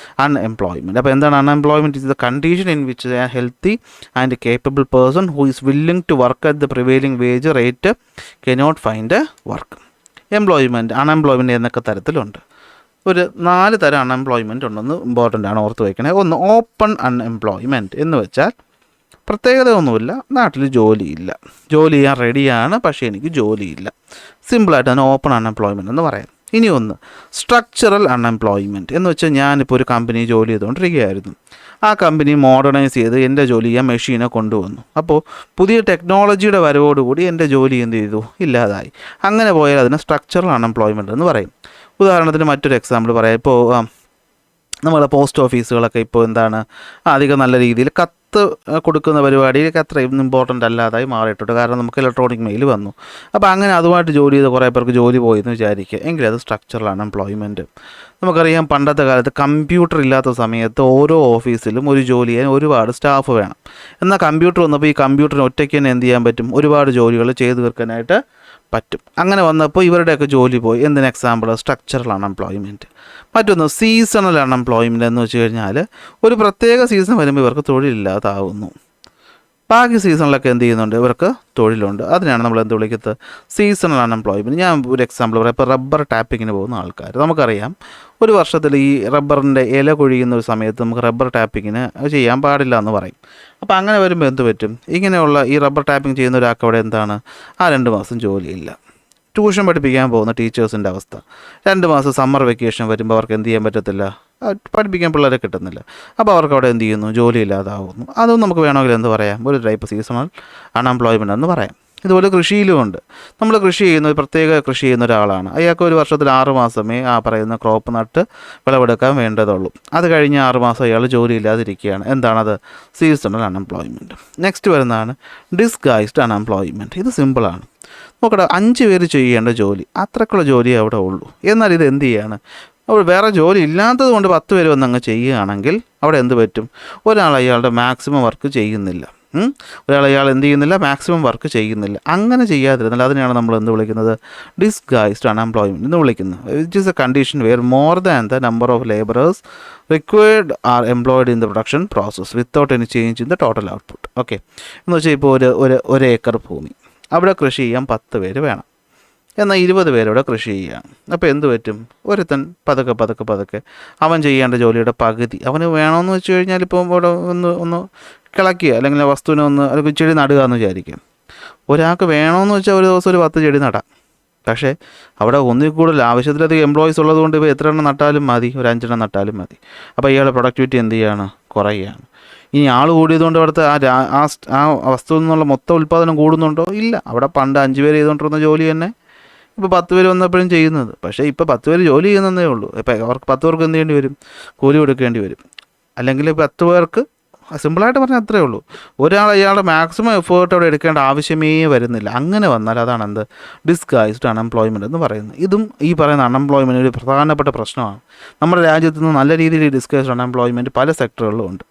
അൺഎംപ്ലോയ്മെൻറ്റ്. അപ്പോൾ എന്താണ് unemployment? Is the condition in which a healthy and capable person who is willing to work at the prevailing wage rate cannot find a work. Employment, unemployment എന്നൊക്കെ തരത്തിലുണ്ട്. ഒരു 4 തരം അൺഎംപ്ലോയ്മെൻറ്റ് ഉണ്ടെന്ന് ഇമ്പോർട്ടൻ്റ് ആണ്, ഓർത്ത് വയ്ക്കണേ. ഒന്ന്, ഓപ്പൺ അൺഎംപ്ലോയ്മെൻറ്റ് എന്ന് വെച്ചാൽ പ്രത്യേകതയൊന്നുമില്ല, നാട്ടിൽ ജോലിയില്ല, ജോലി ചെയ്യാൻ റെഡിയാണ് പക്ഷേ എനിക്ക് ജോലിയില്ല, സിമ്പിളായിട്ട് തന്നെ ഓപ്പൺ അൺഎംപ്ലോയ്മെൻറ്റ് എന്ന് പറയാം. ഇനി ഒന്ന്, സ്ട്രക്ചറൽ അൺഎംപ്ലോയ്മെൻറ്റ് എന്ന് വെച്ചാൽ ഞാനിപ്പോൾ ഒരു കമ്പനി ജോലി ചെയ്തുകൊണ്ടിരിക്കുകയായിരുന്നു. ആ കമ്പനി മോഡേണൈസ് ചെയ്ത് എൻ്റെ ജോലി ചെയ്യാൻ മെഷീനെ കൊണ്ടുവന്നു. അപ്പോൾ പുതിയ ടെക്നോളജിയുടെ വരവോടുകൂടി എൻ്റെ ജോലി എന്ത് ചെയ്തു? ഇല്ലാതായി. അങ്ങനെ പോയാൽ അതിനെ സ്ട്രക്ചറൽ അൺഎംപ്ലോയ്മെൻറ്റ് എന്ന് പറയും. ഉദാഹരണത്തിന് മറ്റൊരു എക്സാമ്പിൾ പറയാം. ഇപ്പോൾ നമ്മളെ പോസ്റ്റ് ഓഫീസുകളൊക്കെ ഇപ്പോൾ എന്താണ്, അധികം നല്ല രീതിയിൽ കത്ത് കൊടുക്കുന്ന പരിപാടിയിലേക്ക് അത്രയും ഇമ്പോർട്ടൻ്റ് അല്ലാതായി മാറിയിട്ടുണ്ട്. കാരണം നമുക്ക് ഇലക്ട്രോണിക് മെയിൽ വന്നു. അപ്പോൾ അങ്ങനെ അതുമായിട്ട് ജോലി ചെയ്ത് കുറേ പേർക്ക് ജോലി പോയെന്ന് വിചാരിക്കുക, എങ്കിൽ അത് സ്ട്രക്ചറൽ അൺഎംപ്ലോയ്മെൻറ്റ്. നമുക്കറിയാം, പണ്ടത്തെ കാലത്ത് കമ്പ്യൂട്ടർ ഇല്ലാത്ത സമയത്ത് ഓരോ ഓഫീസിലും ഒരു ജോലി ചെയ്യാൻ ഒരുപാട് സ്റ്റാഫ് വേണം. എന്നാൽ കമ്പ്യൂട്ടർ വന്നപ്പോൾ ഈ കമ്പ്യൂട്ടറിന് ഒറ്റയ്ക്ക് തന്നെ എന്ത് ചെയ്യാൻ പറ്റും? ഒരുപാട് ജോലികൾ ചെയ്തു തീർക്കാനായിട്ട് പറ്റും. അങ്ങനെ വന്നപ്പോൾ ഇവരുടെയൊക്കെ ജോലി പോയി. എന്തിന് എക്സാമ്പിൾ? Structural unemployment. മറ്റൊന്ന് സീസണൽ അൺഎംപ്ലോയ്മെൻറ്റ് എന്ന് വെച്ച് കഴിഞ്ഞാൽ ഒരു പ്രത്യേക സീസൺ വരുമ്പോൾ ഇവർക്ക് തൊഴിലില്ലാതാവുന്നു, ബാക്കി സീസണിലൊക്കെ എന്ത് ചെയ്യുന്നുണ്ട്? ഇവർക്ക് തൊഴിലുണ്ട്. അതിനാണ് നമ്മൾ എന്ത് വിളിക്കുന്നത്? Seasonal unemployment. ഞാൻ ഒരു എക്സാമ്പിൾ പറയാം. ഇപ്പോൾ റബ്ബർ ടാപ്പിങ്ങിന് പോകുന്ന ആൾക്കാർ, നമുക്കറിയാം ഒരു വർഷത്തിൽ ഈ റബ്ബറിൻ്റെ ഇല കൊഴിയുന്ന ഒരു സമയത്ത് നമുക്ക് റബ്ബർ ടാപ്പിങ്ങിന് ചെയ്യാൻ പാടില്ല എന്ന് പറയും. അപ്പോൾ അങ്ങനെ വരുമ്പോൾ എന്ത് പറ്റും? ഇങ്ങനെയുള്ള ഈ റബ്ബർ ടാപ്പിംഗ് ചെയ്യുന്ന ഒരാൾക്ക് അവിടെ എന്താണ്? ആ 2 മാസം ജോലിയില്ല. ട്യൂഷൻ പഠിപ്പിക്കാൻ പോകുന്ന ടീച്ചേഴ്സിൻ്റെ അവസ്ഥ, 2 മാസം സമ്മർ വെക്കേഷൻ വരുമ്പോൾ അവർക്ക് എന്ത് ചെയ്യാൻ പറ്റത്തില്ല? പഠിപ്പിക്കാൻ പിള്ളേരെ കിട്ടുന്നില്ല. അപ്പോൾ അവർക്ക് അവിടെ എന്ത് ചെയ്യുന്നു? ജോലിയില്ലാതാവുന്നു. അതും നമുക്ക് വേണമെങ്കിൽ എന്ത് പറയാം? ഒരു ടൈപ്പ് സീസണൽ അൺഎംപ്ലോയ്മെൻ്റ് എന്ന് പറയാം. ഇതുപോലെ കൃഷിയിലുമുണ്ട്. നമ്മൾ കൃഷി ചെയ്യുന്ന പ്രത്യേക കൃഷി ചെയ്യുന്ന ഒരാളാണ്, അയാൾക്ക് ഒരു വർഷത്തിൽ 6 മാസമേ ആ പറയുന്ന ക്രോപ്പ് നട്ട് വിളവെടുക്കാൻ വേണ്ടതുള്ളൂ. അത് കഴിഞ്ഞ് 6 മാസം അയാൾ ജോലിയില്ലാതിരിക്കുകയാണ്. എന്താണത്? Seasonal unemployment. നെക്സ്റ്റ് വരുന്നതാണ് ഡിസ്ഗൈസ്ഡ് അൺഎംപ്ലോയ്മെൻറ്റ്. ഇത് സിമ്പിളാണ്. നോക്കട്ടെ, 5 പേര് ചെയ്യേണ്ട ജോലി, അത്രക്കുള്ള ജോലിയേ അവിടെ ഉള്ളൂ. എന്നാൽ ഇത് എന്ത് ചെയ്യാണ്? അപ്പോൾ വേറെ ജോലി ഇല്ലാത്തത് കൊണ്ട് 10 പേര് വന്നങ്ങ് ചെയ്യുകയാണെങ്കിൽ അവിടെ എന്ത് പറ്റും? ഒരാൾ അയാളുടെ മാക്സിമം വർക്ക് ചെയ്യുന്നില്ല. അയാൾ എന്ത് ചെയ്യുന്നില്ല? മാക്സിമം വർക്ക് ചെയ്യുന്നില്ല. അങ്ങനെ ചെയ്യാതിരുന്നാൽ അതിനെയാണ് നമ്മൾ എന്ത് വിളിക്കുന്നത്? ഡിസ്ഗൈസ്ഡ് അൺഎംപ്ലോയ്മെൻറ്റ് എന്ന് വിളിക്കുന്നത്. Which is a condition where more than the number of labourers required are employed in the production process without any change in the total output. Okay, എന്ന് വെച്ചാൽ ഇപ്പോൾ ഒരു ഏക്കർ ഭൂമി, അവിടെ കൃഷി ചെയ്യാൻ 10 പേര് വേണം, എന്നാൽ 20 പേരവിടെ കൃഷി ചെയ്യുകയാണ്. അപ്പോൾ എന്ത് പറ്റും? ഒരുത്തൻ പതുക്കെ അവൻ ചെയ്യേണ്ട ജോലിയുടെ പകുതി അവന് വേണമെന്ന് വെച്ച് കഴിഞ്ഞാൽ, ഇപ്പോൾ ഇവിടെ ഒന്ന് കിളക്കുക, അല്ലെങ്കിൽ വസ്തുവിനെ അല്ലെങ്കിൽ ചെടി നടുക എന്ന് വിചാരിക്കും. ഒരാൾക്ക് വേണമെന്ന് വെച്ചാൽ ഒരു ദിവസം ഒരു 10 ചെടി നടാം. പക്ഷേ അവിടെ ഒന്നിൽ കൂടുതൽ ആവശ്യത്തിലധികം എംപ്ലോയീസ് ഉള്ളതുകൊണ്ട് ഇപ്പോൾ എത്ര എണ്ണം നട്ടാലും മതി, ഒരു 5 എണ്ണം നട്ടാലും മതി. അപ്പോൾ ഇയാളുടെ പ്രൊഡക്ടിവിറ്റി എന്ത് ചെയ്യുകയാണ്? കുറയുകയാണ്. ഇനി ആൾ കൂടിയതുകൊണ്ട് അവിടുത്തെ ആ വസ്തുവിൽ നിന്നുള്ള മൊത്തം ഉൽപ്പാദനം കൂടുന്നുണ്ടോ? ഇല്ല. അവിടെ പണ്ട് 5 പേര് ചെയ്തുകൊണ്ടിരുന്ന ജോലി തന്നെ ഇപ്പോൾ 10 പേര് വന്നപ്പോഴും ചെയ്യുന്നത്. പക്ഷേ ഇപ്പോൾ 10 പേര് ജോലി ചെയ്യുന്നതേ ഉള്ളൂ. ഇപ്പോൾ അവർക്ക് 10 പേർക്ക് എന്ത് ചെയ്യേണ്ടി വരും? കൂലി കൊടുക്കേണ്ടി വരും. അല്ലെങ്കിൽ 10 പേർക്ക്, സിമ്പിളായിട്ട് പറഞ്ഞാൽ അത്രയേ ഉള്ളൂ, ഒരാൾ അയാളുടെ മാക്സിമം എഫേർട്ട് അവിടെ എടുക്കേണ്ട ആവശ്യമേ വരുന്നില്ല. അങ്ങനെ വന്നാൽ അതാണ് എന്ത്? ഡിസ്ഗൈസ്ഡ് അൺഎംപ്ലോയ്മെൻറ്റ് എന്ന് പറയുന്നത്. ഇതും ഈ പറയുന്ന അൺഎംപ്ലോയ്മെൻറ്റ് ഒരു പ്രധാനപ്പെട്ട പ്രശ്നമാണ്. നമ്മുടെ രാജ്യത്ത് നിന്ന് നല്ല രീതിയിൽ ഡിസ്ഗൈസ്ഡ് അൺഎംപ്ലോയ്മെൻറ്റ് പല സെക്ടറുകളിലും ഉണ്ട്.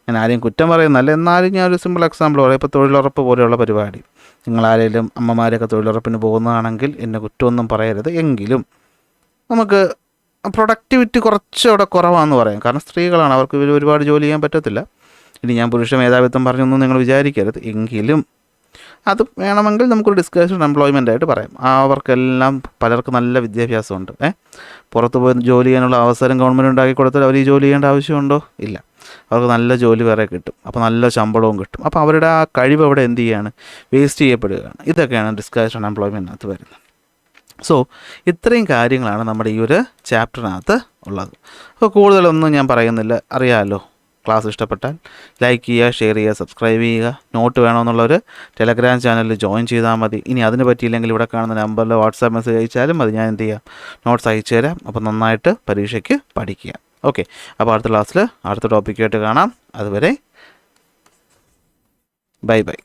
ഞാൻ ആരെയും കുറ്റം പറയുന്നല്ല, എന്നാലും ഞാനൊരു സിമ്പിൾ എക്സാമ്പിൾ പറയാം. ഇപ്പോൾ തൊഴിലുറപ്പ് പോലെയുള്ള പരിപാടി, നിങ്ങളാരെങ്കിലും അമ്മമാരൊക്കെ തൊഴിലുറപ്പിന് പോകുന്നതാണെങ്കിൽ എന്നെ കുറ്റമൊന്നും പറയരുത്. എങ്കിലും നമുക്ക് പ്രൊഡക്ടിവിറ്റി കുറച്ചവിടെ കുറവാണെന്ന് പറയാം. കാരണം സ്ത്രീകളാണ്, അവർക്ക് ഒരുപാട് ജോലി ചെയ്യാൻ പറ്റത്തില്ല. ഇനി ഞാൻ പുരുഷ മേധാവിത്വം പറഞ്ഞൊന്നും നിങ്ങൾ വിചാരിക്കരുത്. എങ്കിലും അത് വേണമെങ്കിൽ നമുക്കൊരു ഡിസ്കഷൻ എംപ്ലോയ്മെൻ്റ് ആയിട്ട് പറയാം. അവർക്കെല്ലാം പലർക്കും നല്ല വിദ്യാഭ്യാസമുണ്ട്. പുറത്ത് പോയി ജോലി ചെയ്യാനുള്ള അവസരം ഗവൺമെൻറ് ഉണ്ടാക്കി കൊടുത്താൽ അവർ ഈ ജോലി ചെയ്യേണ്ട ആവശ്യമുണ്ടോ? ഇല്ല. അവർക്ക് നല്ല ജോലി വേറെ കിട്ടും, അപ്പോൾ നല്ല ശമ്പളവും കിട്ടും. അപ്പോൾ അവരുടെ ആ കഴിവ് അവിടെ എന്ത് ചെയ്യുകയാണ്? വേസ്റ്റ് ചെയ്യപ്പെടുകയാണ്. ഇതൊക്കെയാണ് ഡിസ്കഷൻ എംപ്ലോയ്മെൻറ്റിനകത്ത് വരുന്നത്. സോ ഇത്രയും കാര്യങ്ങളാണ് നമ്മുടെ ഈ ഒരു ചാപ്റ്ററിനകത്ത് ഉള്ളത്. അപ്പോൾ കൂടുതലൊന്നും ഞാൻ പറയുന്നില്ല, അറിയാമല്ലോ. ക്ലാസ് ഇഷ്ടപ്പെട്ടാൽ ലൈക്ക് ചെയ്യുക, ഷെയർ ചെയ്യുക, സബ്സ്ക്രൈബ് ചെയ്യുക. നോട്ട് വേണമെന്നുള്ളവർ ടെലഗ്രാം ചാനലിൽ ജോയിൻ ചെയ്താൽ മതി. ഇനി അതിന് പറ്റിയില്ലെങ്കിൽ ഇവിടെ കാണുന്ന നമ്പറിൽ വാട്സാപ്പ് മെസ്സേജ് അയച്ചാലും മതി, ഞാൻ എന്ത് ചെയ്യാം, നോട്ട്സ് അയച്ചു തരാം. അപ്പോൾ നന്നായിട്ട് പരീക്ഷയ്ക്ക് പഠിക്കുക. ഓക്കെ, അപ്പോൾ അടുത്ത ക്ലാസ്സിൽ അടുത്ത ടോപ്പിക്കായിട്ട് കാണാം. അതുവരെ ബൈ ബൈ.